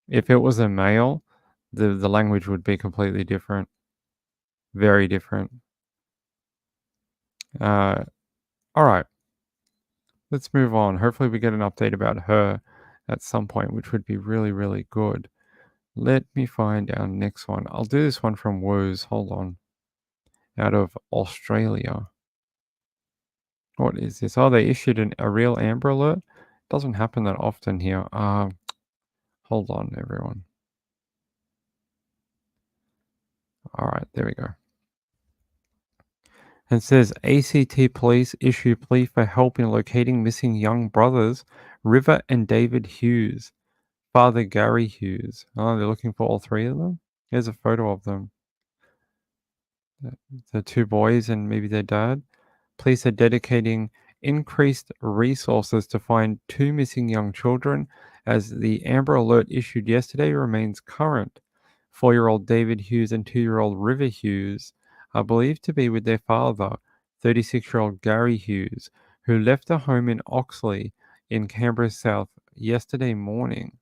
if it was a male, the language would be completely different. Very different. All right. Let's move on. Hopefully, we get an update about her at some point, which would be really, really good. Let me find our next one. I'll do this one from Woes. Hold on. Out of Australia. What is this? Oh, they issued a real Amber Alert. Doesn't happen that often here. Hold on, everyone. All right, there we go. It says ACT police issue plea for help in locating missing young brothers, River and David Hughes. Father Gary Hughes. Oh, they're looking for all three of them? Here's a photo of them. The two boys and maybe their dad. Police are dedicating increased resources to find two missing young children as the Amber Alert issued yesterday remains current. 4-year-old David Hughes and 2-year-old River Hughes are believed to be with their father, 36-year-old Gary Hughes, who left a home in Oxley in Canberra South yesterday morning.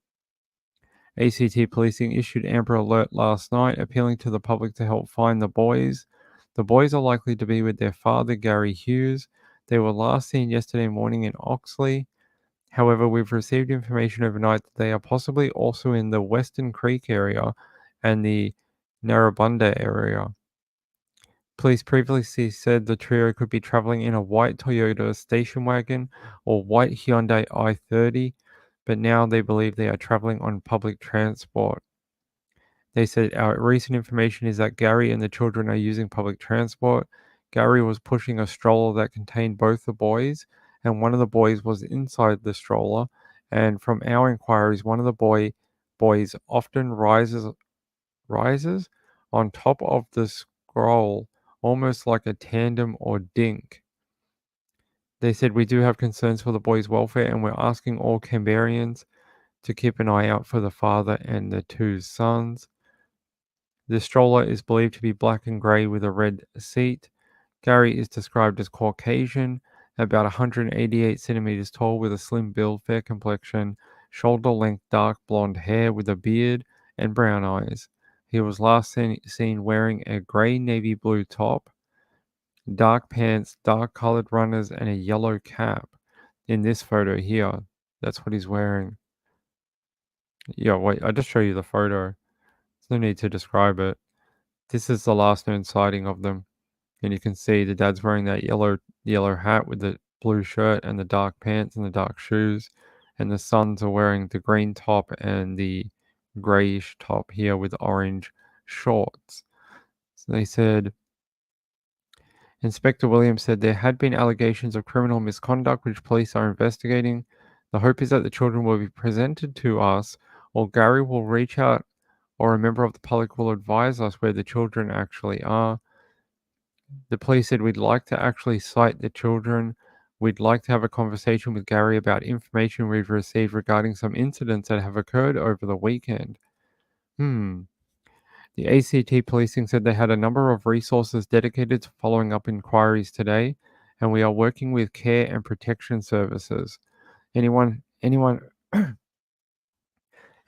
ACT policing issued Amber Alert last night, appealing to the public to help find the boys. The boys are likely to be with their father, Gary Hughes. They were last seen yesterday morning in Oxley. However, we've received information overnight that they are possibly also in the Western Creek area and the Narrabundah area. Police previously said the trio could be traveling in a white Toyota station wagon or white Hyundai i30, but now they believe they are traveling on public transport. They said our recent information is that Gary and the children are using public transport. Gary was pushing a stroller that contained both the boys, and one of the boys was inside the stroller. And from our inquiries, one of the boys often rises on top of the scroll, almost like a tandem or dink. They said we do have concerns for the boys' welfare, and we're asking all Canberrians to keep an eye out for the father and the two sons. The stroller is believed to be black and grey with a red seat. Gary is described as Caucasian, about 188 centimeters tall with a slim build, fair complexion, shoulder-length dark blonde hair with a beard and brown eyes. He was last seen wearing a grey navy blue top, dark pants, dark colored runners, and a yellow cap. In this photo here, that's what he's wearing. Yeah, wait, I'll just show you the photo. There's no need to describe it. This is the last known sighting of them. And you can see the dad's wearing that yellow hat with the blue shirt and the dark pants and the dark shoes, and the sons are wearing the green top and the grayish top here with orange shorts. So they said, Inspector Williams said there had been allegations of criminal misconduct which police are investigating. The hope is that the children will be presented to us, or Gary will reach out, or a member of the public will advise us where the children actually are. The police said, we'd like to actually cite the children. We'd like to have a conversation with Gary about information we've received regarding some incidents that have occurred over the weekend. The ACT policing said they had a number of resources dedicated to following up inquiries today, and we are working with care and protection services. Anyone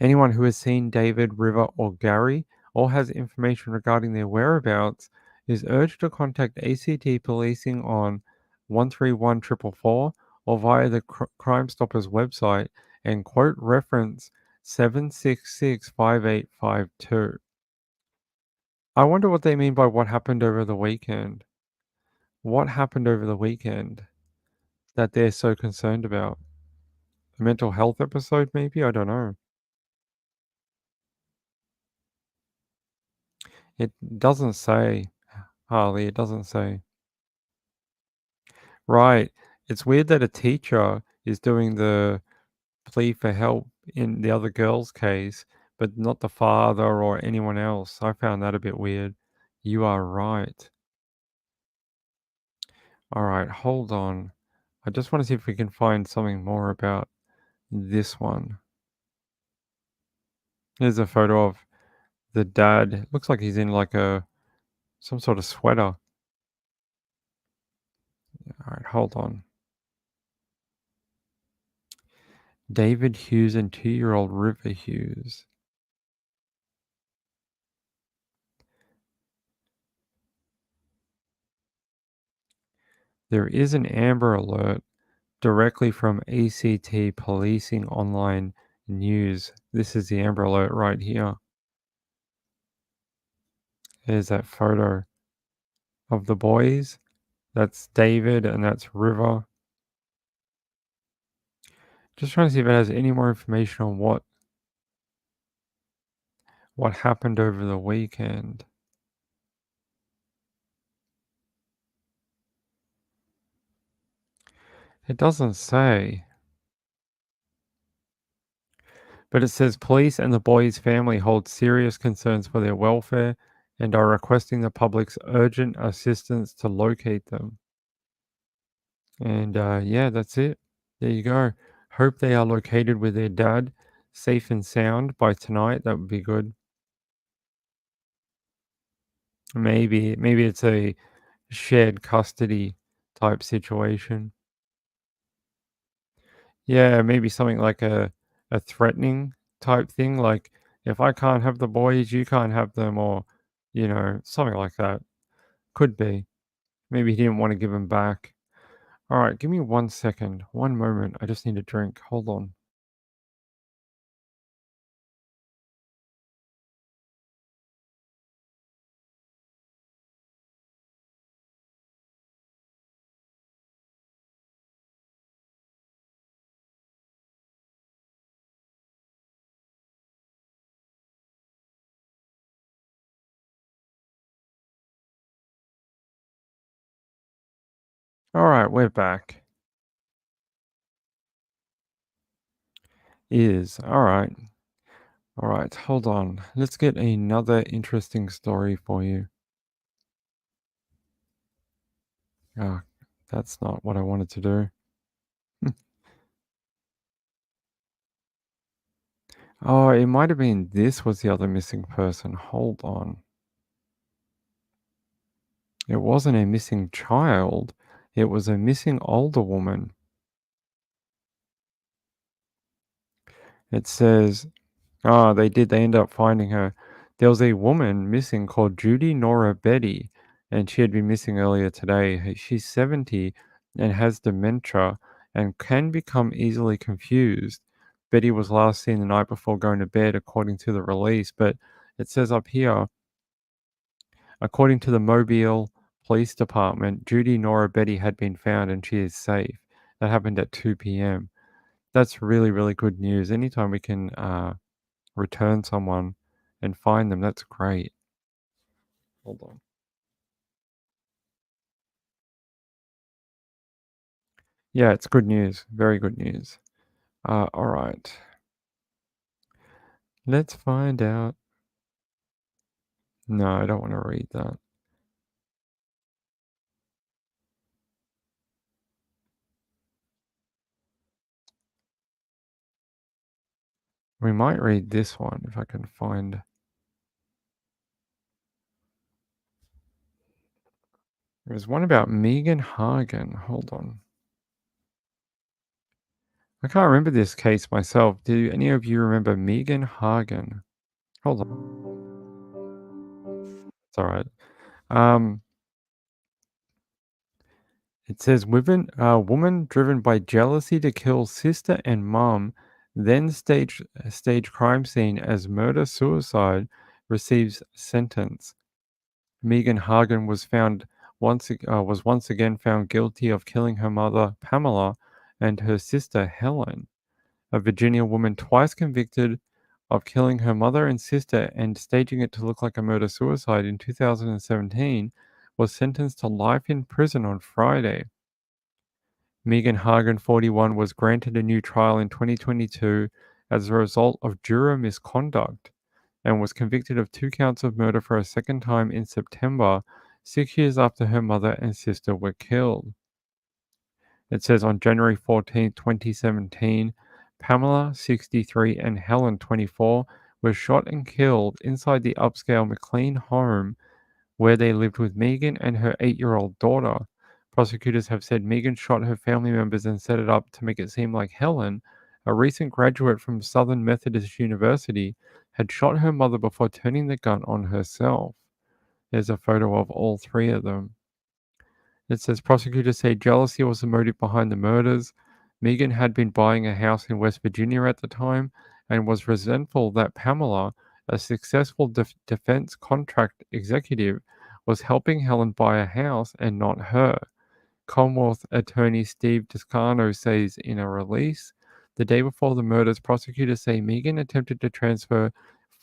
who has seen David, River, or Gary, or has information regarding their whereabouts, is urged to contact ACT policing on 131 444 or via the Crime Stoppers website and quote reference 7665852. I wonder what they mean by what happened over the weekend. What happened over the weekend that they're so concerned about? A mental health episode, maybe? I don't know. It doesn't say, Harley. It doesn't say. Right. It's weird that a teacher is doing the plea for help in the other girl's case, but not the father or anyone else. I found that a bit weird. You are right. All right, hold on. I just want to see if we can find something more about this one. Here's a photo of the dad. It looks like he's in like some sort of sweater. All right, hold on. David Hughes and 2-year-old River Hughes. There is an Amber Alert directly from ACT Policing Online News. This is the Amber Alert right here. There's that photo of the boys. That's David and that's River. Just trying to see if it has any more information on what happened over the weekend. It doesn't say. But it says police and the boys' family hold serious concerns for their welfare and are requesting the public's urgent assistance to locate them. And yeah, that's it. There you go. Hope they are located with their dad, safe and sound by tonight. That would be good. Maybe it's a shared custody type situation. Yeah, maybe something like a threatening type thing, like if I can't have the boys, you can't have them, or something like that. Could be. Maybe he didn't want to give them back. All right, give me 1 second, 1 moment. I just need a drink. Hold on. All right, we're back. All right. All right, hold on. Let's get another interesting story for you. Oh, that's not what I wanted to do. Oh, it might have been this was the other missing person. Hold on. It wasn't a missing child. It was a missing older woman. It says, they ended up finding her. There was a woman missing called Judy Nora Betty, and she had been missing earlier today. She's 70 and has dementia and can become easily confused. Betty was last seen the night before going to bed, according to the release, but it says up here, according to the Mobile Police Department, Judy Nora Betty had been found and she is safe. That happened at 2 p.m. That's really, really good news. Anytime we can return someone and find them, that's great. Hold on. Yeah, it's good news. Very good news. All right. Let's find out. No, I don't want to read that. We might read this one if I can find. There's one about Megan Hagen. Hold on. I can't remember this case myself. Do any of you remember Megan Hagen? Hold on. It's all right. It says, woman driven by jealousy to kill sister and mom, then stage crime scene as murder-suicide, receives sentence. Megan Hagen was once again found guilty of killing her mother, Pamela, and her sister, Helen. A Virginia woman twice convicted of killing her mother and sister and staging it to look like a murder-suicide in 2017 was sentenced to life in prison on Friday. Megan Hagen, 41, was granted a new trial in 2022 as a result of juror misconduct and was convicted of 2 counts of murder for a second time in September, 6 years after her mother and sister were killed. It says on January 14, 2017, Pamela, 63, and Helen, 24, were shot and killed inside the upscale McLean home where they lived with Megan and her 8-year-old daughter. Prosecutors have said Megan shot her family members and set it up to make it seem like Helen, a recent graduate from Southern Methodist University, had shot her mother before turning the gun on herself. There's a photo of all 3 of them. It says prosecutors say jealousy was the motive behind the murders. Megan had been buying a house in West Virginia at the time and was resentful that Pamela, a successful defense contract executive, was helping Helen buy a house and not her. Commonwealth attorney Steve Toscano says in a release, the day before the murders, prosecutors say Megan attempted to transfer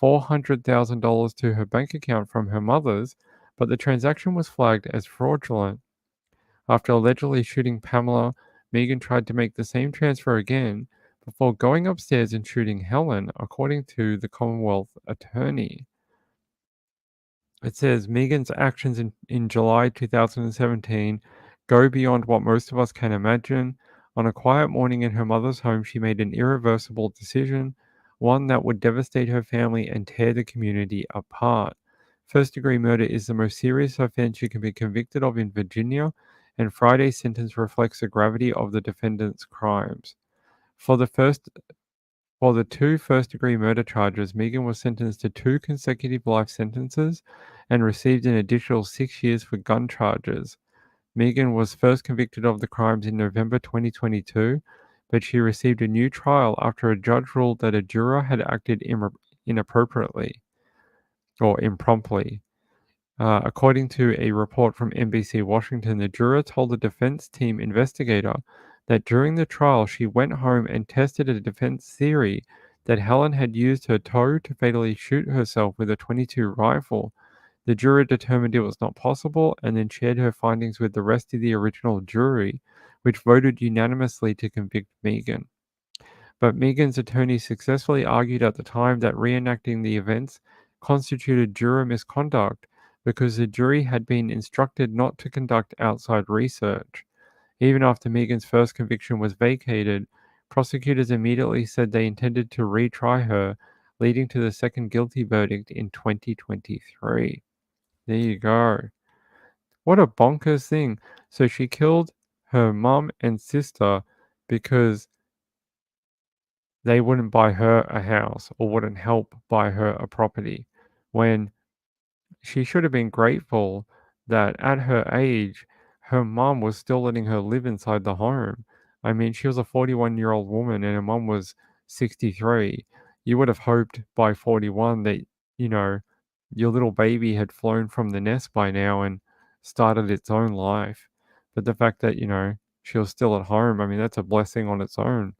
$400,000 to her bank account from her mother's, but the transaction was flagged as fraudulent. After allegedly shooting Pamela, Megan tried to make the same transfer again before going upstairs and shooting Helen, according to the Commonwealth attorney. It says Megan's actions in July 2017 go beyond what most of us can imagine. On a quiet morning in her mother's home, she made an irreversible decision, one that would devastate her family and tear the community apart. First-degree murder is the most serious offense you can be convicted of in Virginia, and Friday's sentence reflects the gravity of the defendant's crimes. For the 2 first-degree murder charges, Megan was sentenced to 2 consecutive life sentences and received an additional 6 years for gun charges. Megan was first convicted of the crimes in November 2022, but she received a new trial after a judge ruled that a juror had acted inappropriately or impromptly. According to a report from NBC Washington, the juror told the defense team investigator that during the trial she went home and tested a defense theory that Helen had used her toe to fatally shoot herself with a .22 rifle. The juror determined it was not possible and then shared her findings with the rest of the original jury, which voted unanimously to convict Megan. But Megan's attorney successfully argued at the time that reenacting the events constituted juror misconduct because the jury had been instructed not to conduct outside research. Even after Megan's first conviction was vacated, prosecutors immediately said they intended to retry her, leading to the second guilty verdict in 2023. There you go. What a bonkers thing. So she killed her mom and sister because they wouldn't buy her a house or wouldn't help buy her a property when she should have been grateful that at her age, her mom was still letting her live inside the home. I mean, she was a 41-year-old woman and her mom was 63. You would have hoped by 41 that, you know, your little baby had flown from the nest by now and started its own life. But the fact that, she was still at home, I mean, that's a blessing on its own.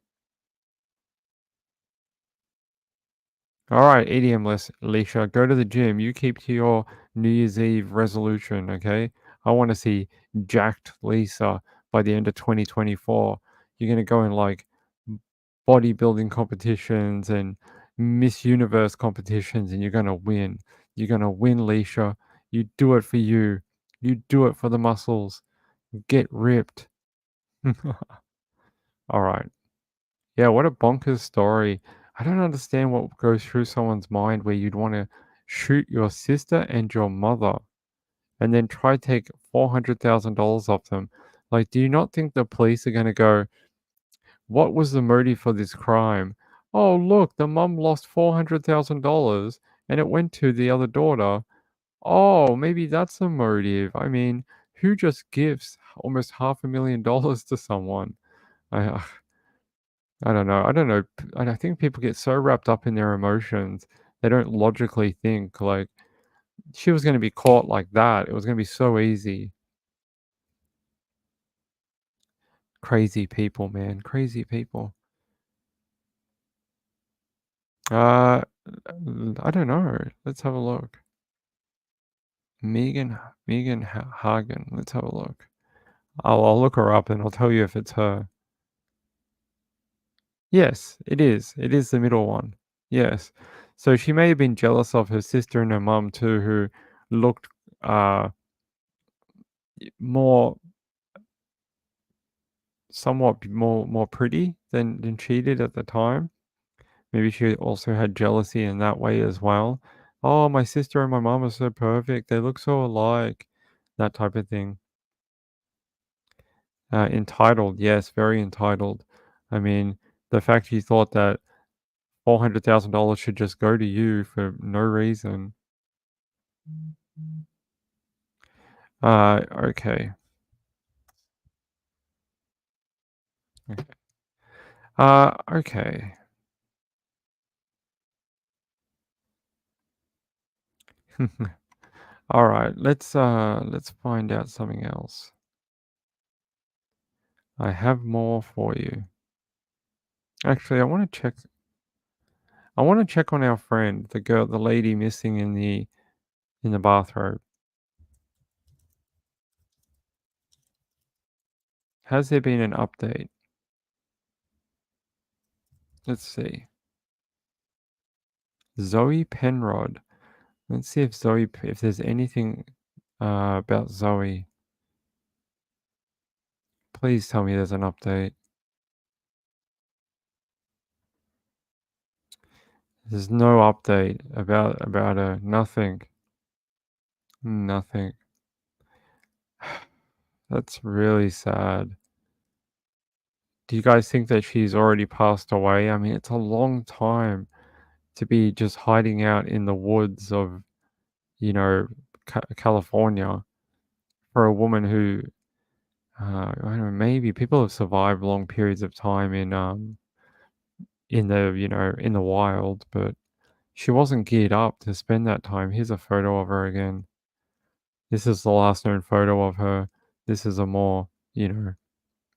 All right, EDM Leisha, go to the gym. You keep to your New Year's Eve resolution, okay? I want to see jacked Lisa by the end of 2024. You're going to go in like bodybuilding competitions and Miss Universe competitions, and you're going to win. You're going to win, Leisha. You do it for you. You do it for the muscles. Get ripped. All right. Yeah, what a bonkers story. I don't understand what goes through someone's mind where you'd want to shoot your sister and your mother and then try to take $400,000 off them. Like, do you not think the police are going to go, what was the motive for this crime? Oh, look, the mum lost $400,000 and it went to the other daughter. Oh, maybe that's the motive. I mean, who just gives almost $500,000 to someone? I, I don't know. I don't know. And I think people get so wrapped up in their emotions, they don't logically think like she was going to be caught like that. It was going to be so easy. Crazy people, man. Crazy people. I don't know. Let's have a look. Megan Hagen. Let's have a look. I'll look her up and I'll tell you if it's her. Yes, it is. It is the middle one. Yes. So she may have been jealous of her sister and her mum too, who looked more somewhat more pretty than she did at the time. Maybe she also had jealousy in that way as well. Oh, my sister and my mom are so perfect. They look so alike. That type of thing. Entitled, yes, very entitled. I mean, the fact she thought that $400,000 should just go to you for no reason. Okay. Okay. Okay. All right, let's find out something else. I have more for you. Actually, I want to check on our friend, the lady missing in the bathrobe. Has there been an update? Let's see. Zoe Penrod. Let's see if there's anything about Zoe. Please tell me there's an update. There's no update about her. Nothing. Nothing. That's really sad. Do you guys think that she's already passed away? I mean, it's a long time to be just hiding out in the woods of, California for a woman who, I don't know, maybe people have survived long periods of time in the wild, but she wasn't geared up to spend that time. Here's a photo of her again. This is the last known photo of her. This is a more,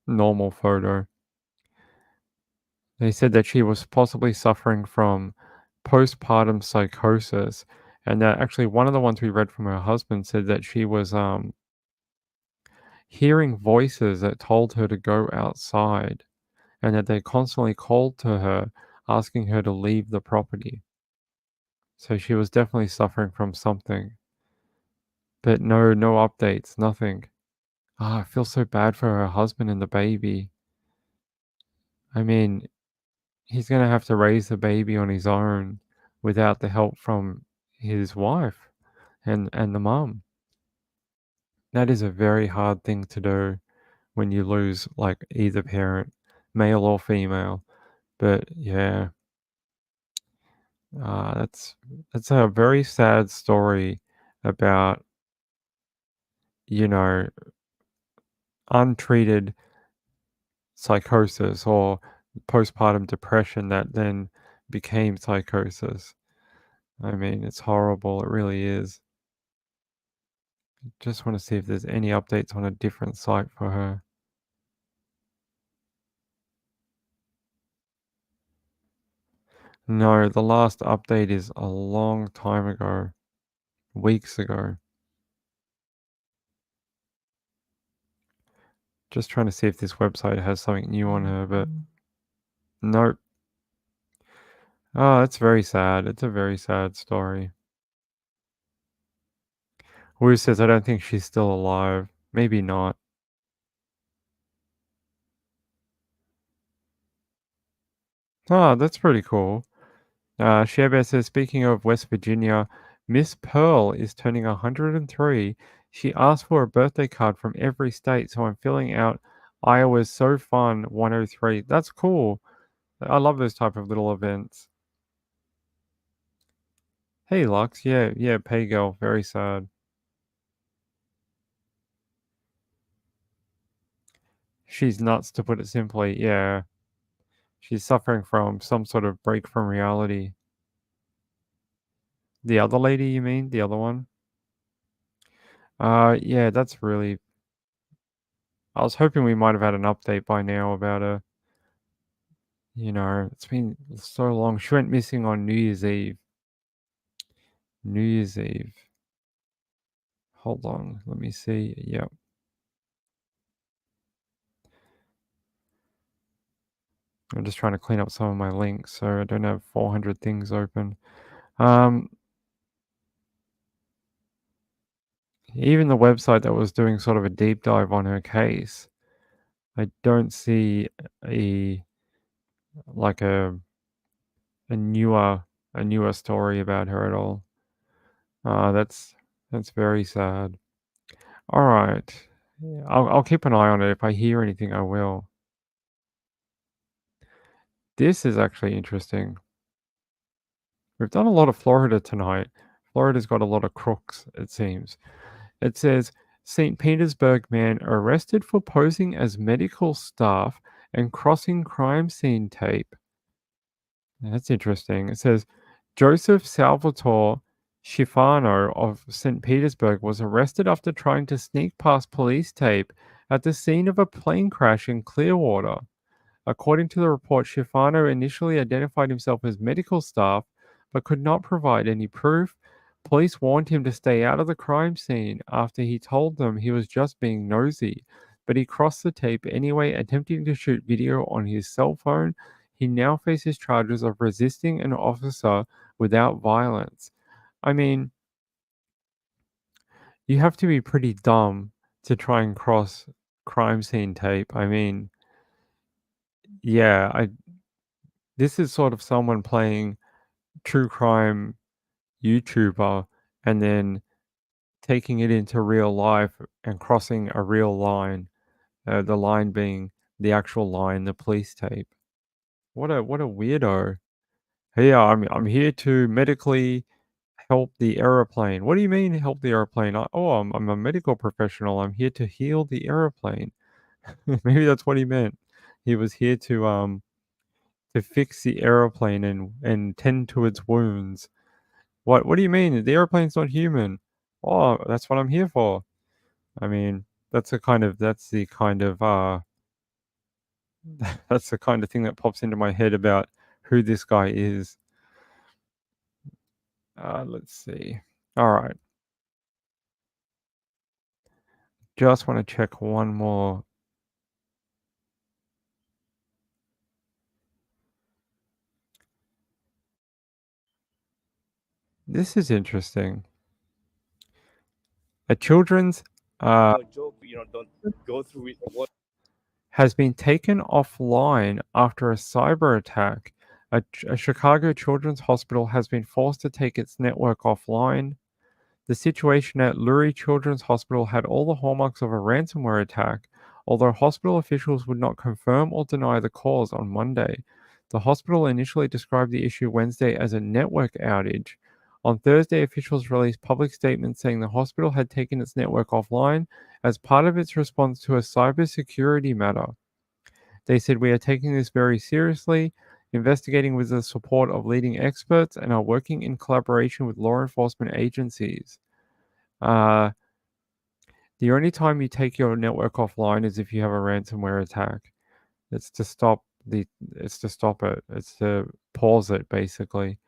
normal photo. They said that she was possibly suffering from postpartum psychosis, and that actually one of the ones we read from her husband said that she was hearing voices that told her to go outside, and that they constantly called to her asking her to leave the property. So she was definitely suffering from something. But no updates, nothing. I feel so bad for her husband and the baby. I mean, he's going to have to raise the baby on his own without the help from his wife and the mum. That is a very hard thing to do when you lose like either parent, male or female. But yeah, that's a very sad story about, you know, untreated psychosis or postpartum depression that then became psychosis. I mean, it's horrible. It really is. Just want to see if there's any updates on a different site for her. No, the last update is a long time ago. Weeks ago. Just trying to see if this website has something new on her, but nope. Oh, that's very sad. It's a very sad story. Wu says, I don't think she's still alive. Maybe not. Oh, that's pretty cool. Sharebear says, speaking of West Virginia, Miss Pearl is turning 103. She asked for a birthday card from every state, so I'm filling out Iowa's So Fun 103. That's cool. I love those type of little events. Hey, Lux. Yeah, Pay Girl. Very sad. She's nuts, to put it simply. Yeah. She's suffering from some sort of break from reality. The other lady, you mean? The other one? Yeah, that's really... I was hoping we might have had an update by now about her. You know, it's been so long. She went missing on New Year's Eve. New Year's Eve. Hold on, let me see. Yep. I'm just trying to clean up some of my links so I don't have 400 things open. Even the website that was doing sort of a deep dive on her case, I don't see a like a newer story about her at all. That's very sad. All right. Yeah, I'll keep an eye on it. If I hear anything, I will. This is actually interesting. We've done a lot of Florida tonight. Florida's got a lot of crooks, it seems. It says St. Petersburg man arrested for posing as medical staff and crossing crime scene tape. That's interesting. It says Joseph Salvatore Schifano of St. Petersburg was arrested after trying to sneak past police tape at the scene of a plane crash in Clearwater. According to the report, Schifano initially identified himself as medical staff but could not provide any proof. Police warned him to stay out of the crime scene after he told them he was just being nosy, but he crossed the tape anyway, attempting to shoot video on his cell phone. He now faces charges of resisting an officer without violence. I mean, you have to be pretty dumb to try and cross crime scene tape. I mean, yeah, this is sort of someone playing true crime YouTuber and then taking it into real life and crossing a real line, the line being the actual line, the police tape. What a weirdo. Hey, I'm here to medically help the aeroplane. What do you mean help the aeroplane? I'm a medical professional. I'm here to heal the aeroplane. Maybe that's what he meant. He was here to fix the aeroplane and tend to its wounds. What do you mean? The airplane's not human. Oh, that's what I'm here for. I mean, that's the kind of that's the kind of thing that pops into my head about who this guy is. Let's see. All right. Just want to check one more. This is interesting. A children's No joke, don't go through it. What? has been taken offline after a cyber attack. A Chicago Children's Hospital has been forced to take its network offline. The situation at Lurie Children's Hospital had all the hallmarks of a ransomware attack, although hospital officials would not confirm or deny the cause on Monday. The hospital initially described the issue Wednesday as a network outage. On Thursday, officials released public statements saying the hospital had taken its network offline as part of its response to a cybersecurity matter. They said, "We are taking this very seriously, investigating with the support of leading experts, and are working in collaboration with law enforcement agencies." The only time you take your network offline is if you have a ransomware attack. It's to stop it. It's to pause it, basically.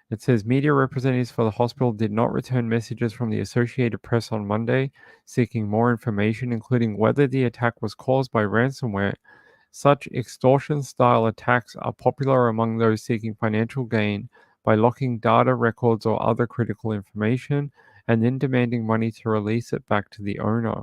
It says media representatives for the hospital did not return messages from the Associated Press on Monday seeking more information, including whether the attack was caused by ransomware. Such extortion-style attacks are popular among those seeking financial gain by locking data, records, or other critical information and then demanding money to release it back to the owner.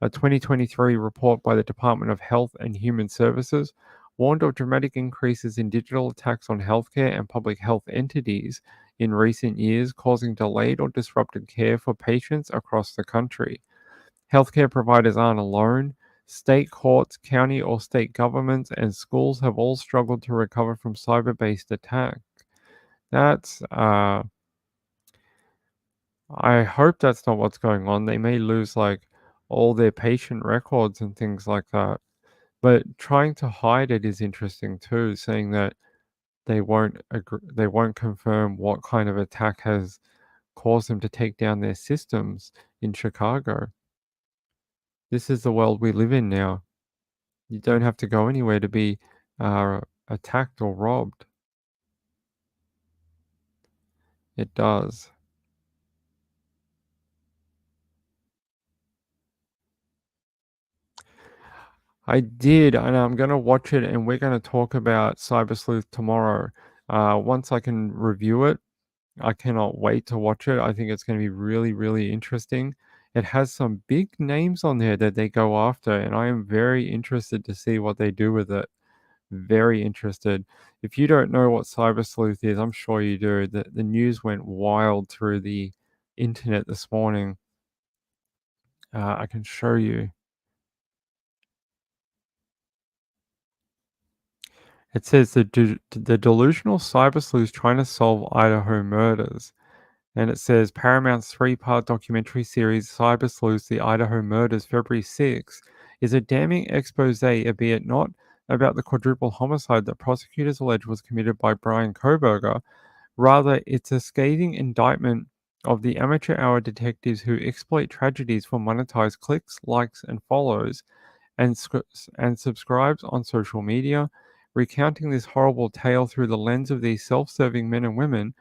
A 2023 report by the Department of Health and Human Services warned of dramatic increases in digital attacks on healthcare and public health entities in recent years, causing delayed or disrupted care for patients across the country. Healthcare providers aren't alone. State courts, county or state governments, and schools have all struggled to recover from cyber-based attacks. That's I hope that's not what's going on. They may lose like all their patient records and things like that. But trying to hide it is interesting too, saying that they won't confirm what kind of attack has caused them to take down their systems in Chicago. This is the world we live in now. You don't have to go anywhere to be attacked or robbed. It does. I did, and I'm going to watch it, and we're going to talk about Cyber Sleuth tomorrow. Once I can review it, I cannot wait to watch it. I think it's going to be really, really interesting. It has some big names on there that they go after, and I am very interested to see what they do with it. Very interested. If you don't know what Cyber Sleuth is, I'm sure you do. The news went wild through the internet this morning. I can show you. It says the delusional cyber sleuth trying to solve Idaho murders. And it says Paramount's three-part documentary series Cyber Sleuths: The Idaho Murders, February 6, is a damning expose, albeit not about the quadruple homicide that prosecutors allege was committed by Brian Koberger. Rather, it's a scathing indictment of the amateur hour detectives who exploit tragedies for monetized clicks, likes, and follows, and subscribes on social media. Recounting this horrible tale through the lens of these self-serving men and women,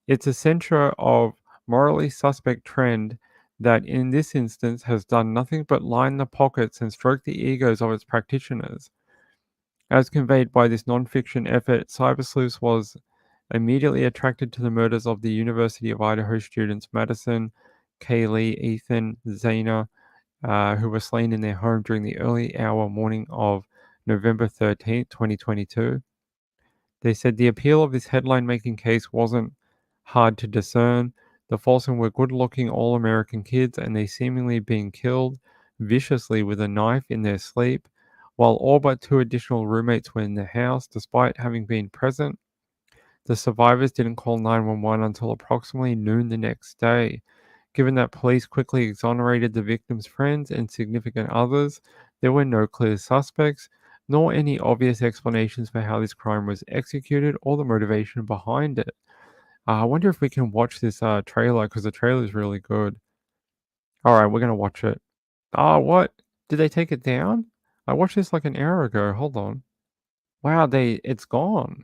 it's a censure of morally suspect trend that in this instance has done nothing but line the pockets and stroke the egos of its practitioners. As conveyed by this non-fiction effort, Cyber Sleuths was immediately attracted to the murders of the University of Idaho students Madison, Kaylee, Ethan, Zayna, who were slain in their home during the early hour morning of November 13th, 2022. They said the appeal of this headline-making case wasn't hard to discern. The Folsom were good-looking all-American kids, and they seemingly being killed viciously with a knife in their sleep, while all but two additional roommates were in the house, despite having been present. The survivors didn't call 911 until approximately noon the next day. Given that police quickly exonerated the victims' friends and significant others, there were no clear suspects, nor any obvious explanations for how this crime was executed or the motivation behind it. I wonder if we can watch this trailer, because the trailer is really good. Alright, we're going to watch it. What? Did they take it down? I watched this like an hour ago. Hold on. Wow, it's gone.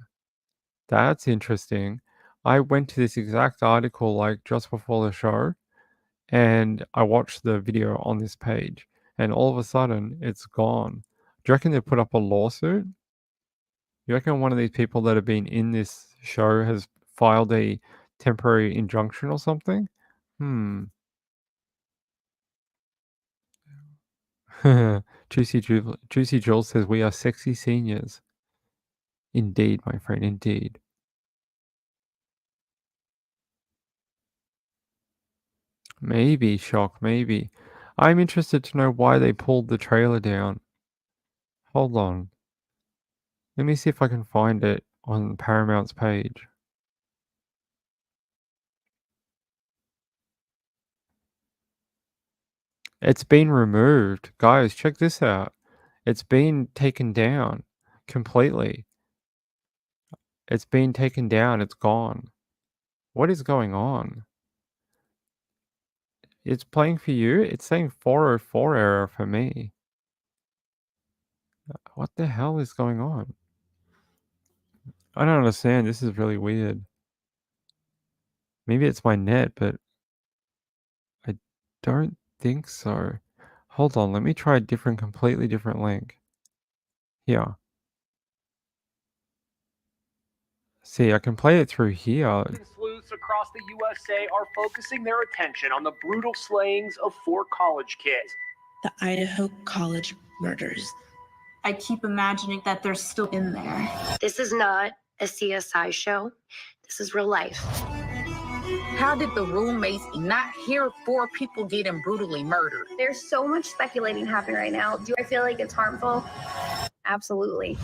That's interesting. I went to this exact article like just before the show, and I watched the video on this page, and all of a sudden it's gone. Do you reckon they put up a lawsuit? You reckon one of these people that have been in this show has filed a temporary injunction or something? Juicy Jules says we are sexy seniors. Indeed, my friend, indeed. Maybe, Shock, maybe. I'm interested to know why they pulled the trailer down. Hold on. Let me see if I can find it on Paramount's page. It's been removed. Guys, check this out. It's been taken down completely. It's been taken down. It's gone. What is going on? It's playing for you. It's saying 404 error for me. What the hell is going on? I don't understand. This is really weird. Maybe it's my net, but I don't think so. Hold on, let me try a completely different link. Here. See, I can play it through here. Sleuths across the USA are focusing their attention on the brutal slayings of 4 college kids. The Idaho college murders. I keep imagining that they're still in there. This is not a CSI show. This is real life. How did the roommates not hear 4 people getting brutally murdered? There's so much speculating happening right now. Do I feel like it's harmful? Absolutely.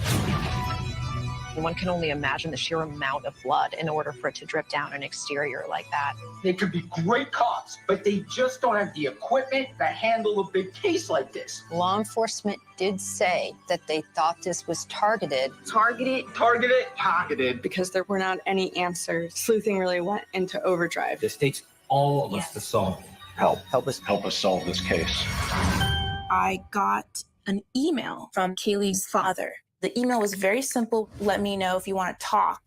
One can only imagine the sheer amount of blood in order for it to drip down an exterior like that. They could be great cops, but they just don't have the equipment to handle a big case like this. Law enforcement did say that they thought this was targeted. Targeted. Because there were not any answers. Sleuthing really went into overdrive. This takes all of us to solve. Help us solve this case. I got an email from Kaylee's father. The email was very simple. Let me know if you want to talk.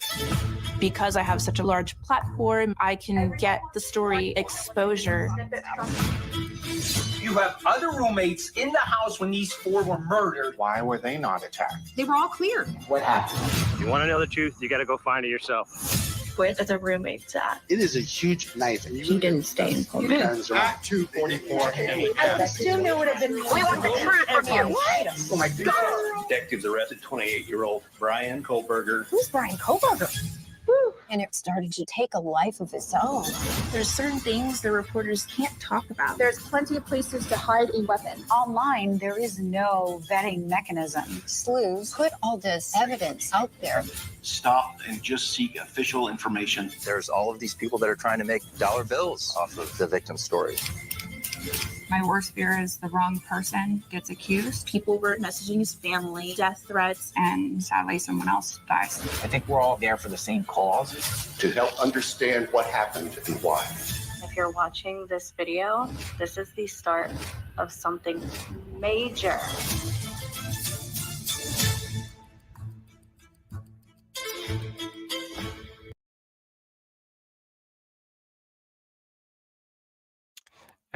Because I have such a large platform, I can get the story exposure. You have other roommates in the house when these 4 were murdered. Why were they not attacked? They were all clear. What happened? You want to know the truth, you got to go find it yourself. Where are the roommates at? It is a huge knife. And He didn't stay in Pullman. At 2:44 a.m. I assumed it would have been. We want the truth from you. What? Oh my God. Detectives arrested 28-year-old Brian Kohlberger. Who's Brian Kohlberger? And it started to take a life of its own. There's certain things the reporters can't talk about. There's plenty of places to hide a weapon. Online, there is no vetting mechanism. Sleuths put all this evidence out there. Stop and just seek official information. There's all of these people that are trying to make dollar bills off of the victim's story. My worst fear is the wrong person gets accused. People were messaging his family, death threats, and sadly someone else dies. I think we're all there for the same cause. To help understand what happened and why. If you're watching this video, this is the start of something major.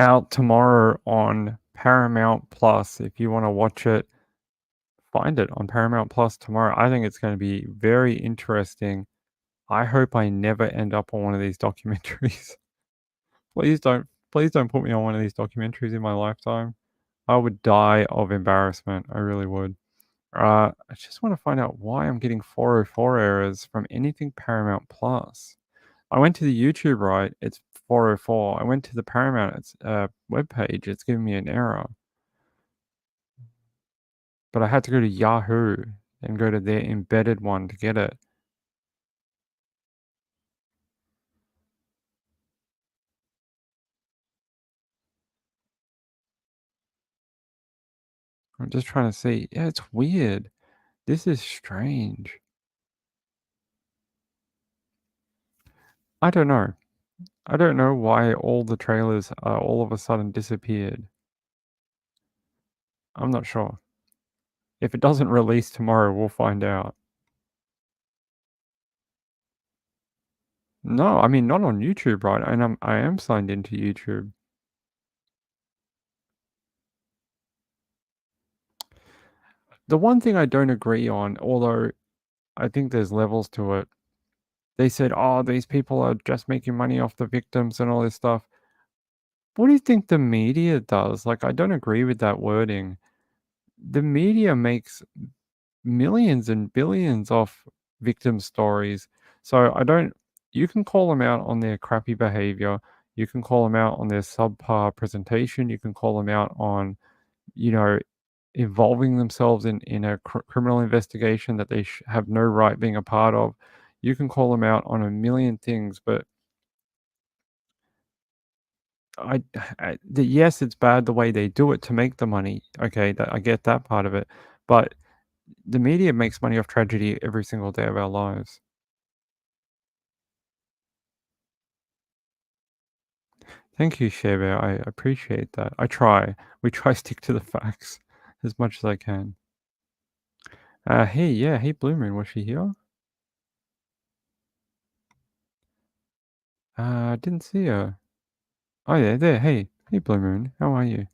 Out tomorrow on Paramount Plus. If you want to watch it, find it on Paramount Plus tomorrow. I think it's going to be very interesting. I hope I never end up on one of these documentaries. Please don't put me on one of these documentaries in my lifetime. I would die of embarrassment. I really would. I just want to find out why I'm getting 404 errors from anything Paramount Plus. I went to the YouTube, right? It's 404. I went to the Paramount webpage. It's giving me an error. But I had to go to Yahoo and go to their embedded one to get it. I'm just trying to see. Yeah, it's weird. This is strange. I don't know. I don't know why all the trailers all of a sudden disappeared. I'm not sure. If it doesn't release tomorrow, we'll find out. No, I mean, not on YouTube, right? And I am signed into YouTube. The one thing I don't agree on, although I think there's levels to it, they said, oh, these people are just making money off the victims and all this stuff. What do you think the media does? Like, I don't agree with that wording. The media makes millions and billions off victim stories. So you can call them out on their crappy behavior. You can call them out on their subpar presentation. You can call them out on, involving themselves in a criminal investigation that they have no right being a part of. You can call them out on a million things, but yes, it's bad the way they do it to make the money. Okay, I get that part of it, but the media makes money off tragedy every single day of our lives. Thank you, Shebe. I appreciate that. I try. We try stick to the facts as much as I can. Hey, Blue Moon, was she here? Didn't see her. Oh yeah, there. Hey, Blue Moon, how are you?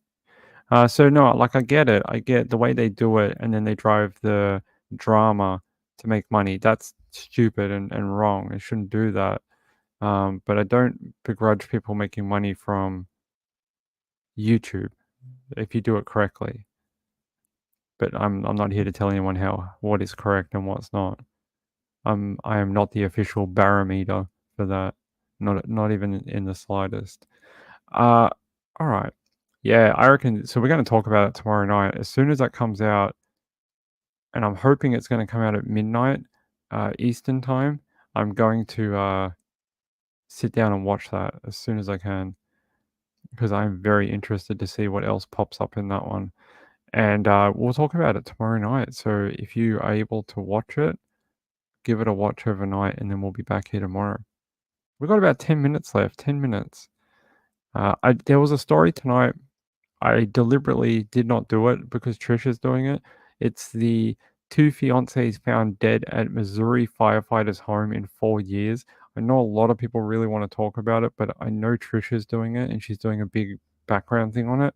So no, like I get it. I get the way they do it, and then they drive the drama to make money. That's stupid and wrong. They shouldn't do that. But I don't begrudge people making money from YouTube if you do it correctly. But I'm not here to tell anyone what is correct and what's not. I am not the official barometer for that. Not even in the slightest. All right. Yeah, I reckon. So we're going to talk about it tomorrow night. As soon as that comes out, and I'm hoping it's going to come out at midnight Eastern time. I'm going to sit down and watch that as soon as I can because I'm very interested to see what else pops up in that one. And we'll talk about it tomorrow night. So if you are able to watch it, give it a watch overnight, and then we'll be back here tomorrow. We've got about 10 minutes left. 10 minutes. There was a story tonight. I deliberately did not do it because Trisha's doing it. It's the 2 fiancés found dead at Missouri firefighter's home in 4 years. I know a lot of people really want to talk about it, but I know Trisha's doing it and she's doing a big background thing on it.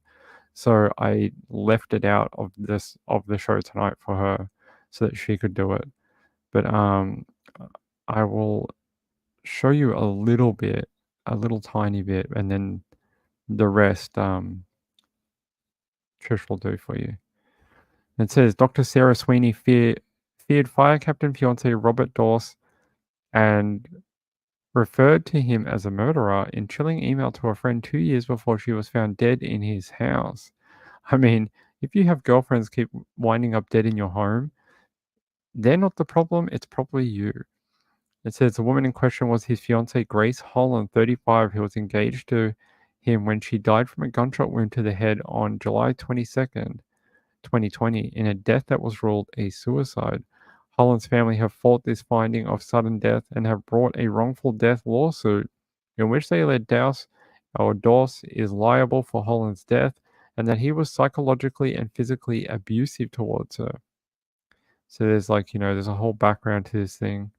So I left it out of the show tonight for her so that she could do it. But I will show you a little bit, a little tiny bit, and then the rest Trish will do for you. It says Dr. Sarah Sweeney feared fire captain fiance Robert Daus and referred to him as a murderer in chilling email to a friend 2 years before she was found dead in his house. I mean, if you have girlfriends keep winding up dead in your home, they're not the problem, it's probably you. It says the woman in question was his fiancee Grace Holland, 35, who was engaged to him when she died from a gunshot wound to the head on July 22nd. 2020 in a death that was ruled a suicide. Holland's family have fought this finding of sudden death and have brought a wrongful death lawsuit in which they allege Daus is liable for Holland's death and that he was psychologically and physically abusive towards her. So there's there's a whole background to this thing.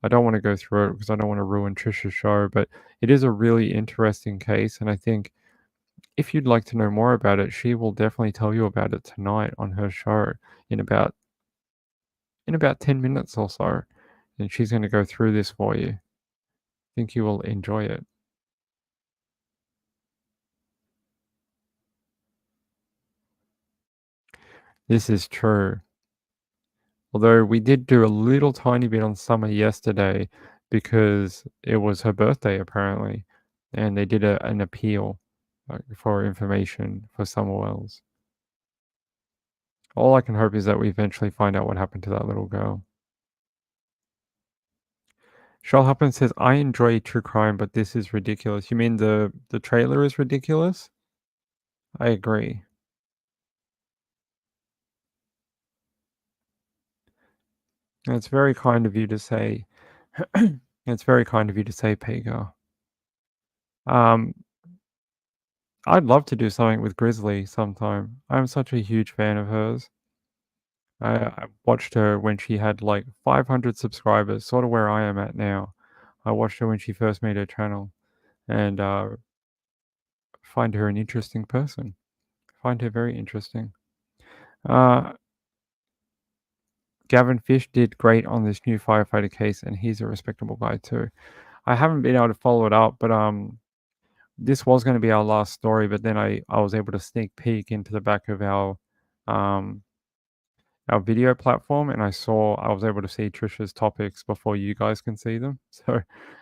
I don't want to go through it because I don't want to ruin Trisha's show, but it is a really interesting case, and I think if you'd like to know more about it, she will definitely tell you about it tonight on her show in about 10 minutes or so. And she's going to go through this for you. I think you will enjoy it. This is true. Although we did do a little tiny bit on Summer yesterday because it was her birthday apparently. And they did an appeal for information for Summer Wells. All I can hope is that we eventually find out what happened to that little girl. Charles Huppen says, I enjoy true crime, but this is ridiculous. You mean the trailer is ridiculous? I agree. And it's very kind of you to say, it's very kind of you to say, Pega. I'd love to do something with Grizzly sometime. I'm such a huge fan of hers. I watched her when she had like 500 subscribers, sort of where I am at now. I watched her when she first made her channel and find her an interesting person. Find her very interesting. Gavin Fish did great on this new firefighter case, and he's a respectable guy too. I haven't been able to follow it up, but this was going to be our last story, but then I was able to sneak peek into the back of our video platform, and I was able to see Trisha's topics before you guys can see them. So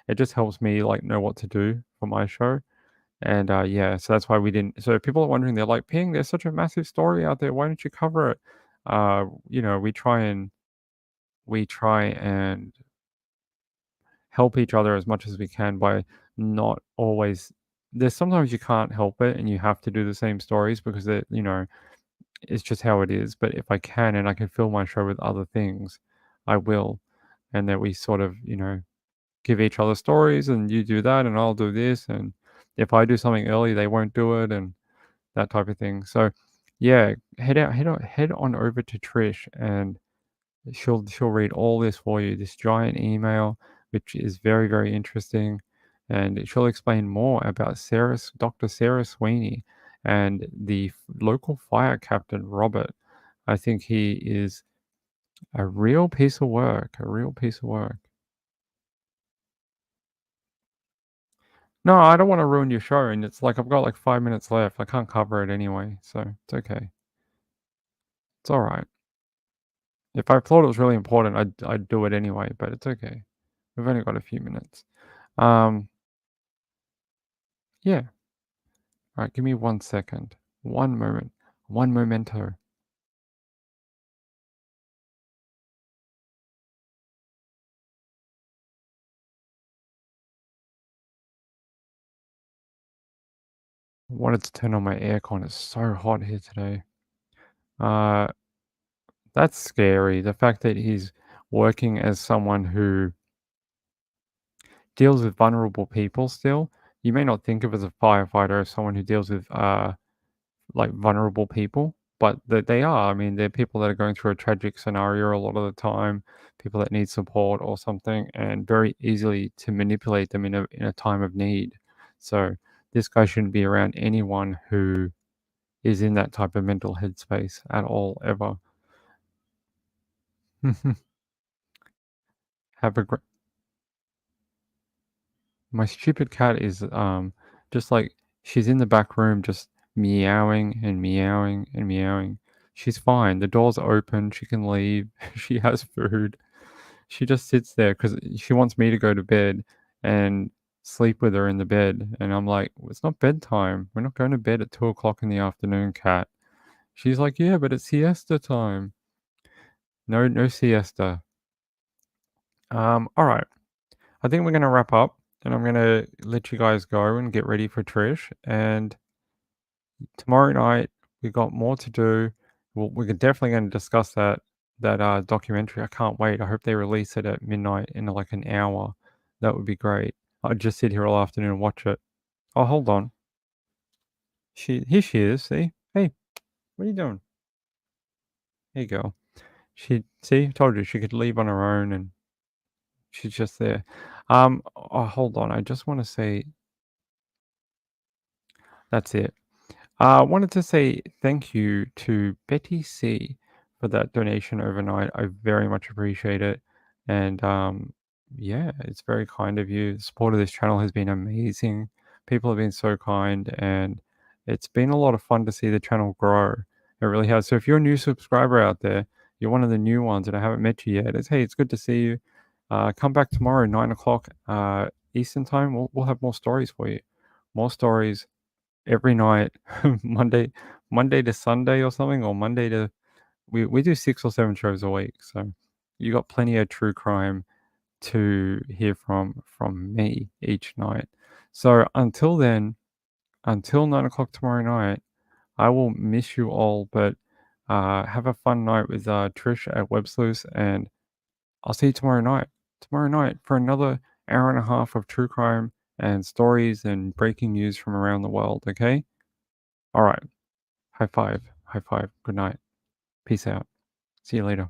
it just helps me know what to do for my show. And yeah, so that's why we didn't. So people are wondering, they're like, Ping, there's such a massive story out there. Why don't you cover it? We try and help each other as much as we can by not always. There's sometimes you can't help it, and you have to do the same stories because it's just how it is. But if I can and I can fill my show with other things, I will. And that we sort of, give each other stories, and you do that and I'll do this, and if I do something early, they won't do it, and that type of thing. So, yeah, head on over to Trish, and she'll read all this for you. This giant email, which is very, very interesting, and she'll explain more about Dr. Sarah Sweeney and the local fire captain Robert. I think he is a real piece of work. A real piece of work. No, I don't want to ruin your show, and it's like I've got like 5 minutes left. I can't cover it anyway, so it's okay. It's all right. If I thought it was really important, I'd do it anyway, but it's okay. We've only got a few minutes. Yeah. All right, give me 1 second. 1 moment. 1 momento. I wanted to turn on my aircon. It's so hot here today. That's scary. The fact that he's working as someone who deals with vulnerable people still. You may not think of as a firefighter as someone who deals with like vulnerable people, but they are. I mean, they're people that are going through a tragic scenario a lot of the time, people that need support or something, and very easily to manipulate them in a time of need. So this guy shouldn't be around anyone who is in that type of mental headspace at all, ever. Have a great. My stupid cat is just like she's in the back room just meowing and meowing and meowing. She's fine. The door's open. She can leave. She has food. She just sits there because she wants me to go to bed and sleep with her in the bed. And I'm like, it's not bedtime. We're not going to bed at 2 o'clock in the afternoon, cat. She's like, yeah, but it's siesta time. No siesta. All right. I think we're going to wrap up, and I'm going to let you guys go and get ready for Trish. And tomorrow night, we got more to do. We're definitely going to discuss that documentary. I can't wait. I hope they release it at midnight in like an hour. That would be great. I'd just sit here all afternoon and watch it. Oh, hold on. Here she is. See? Hey, what are you doing? Here you go. See, told you she could leave on her own, and she's just there. Oh, hold on. I just want to say that's it. I wanted to say thank you to Betty C for that donation overnight. I very much appreciate it. And yeah, it's very kind of you. The support of this channel has been amazing. People have been so kind, and it's been a lot of fun to see the channel grow. It really has. So if you're a new subscriber out there, you're one of the new ones and I haven't met you yet, it's good to see you. Come back tomorrow, 9 o'clock Eastern time. We'll have more stories for you. More stories every night, Monday to Sunday or something, or Monday to we do 6 or 7 shows a week. So you got plenty of true crime to hear from me each night. So until then, until 9 o'clock tomorrow night, I will miss you all, but have a fun night with Trish at Web Sleuths, and I'll see you tomorrow night. Tomorrow night for another hour and a half of true crime and stories and breaking news from around the world, okay? All right. High five. High five. Good night. Peace out. See you later.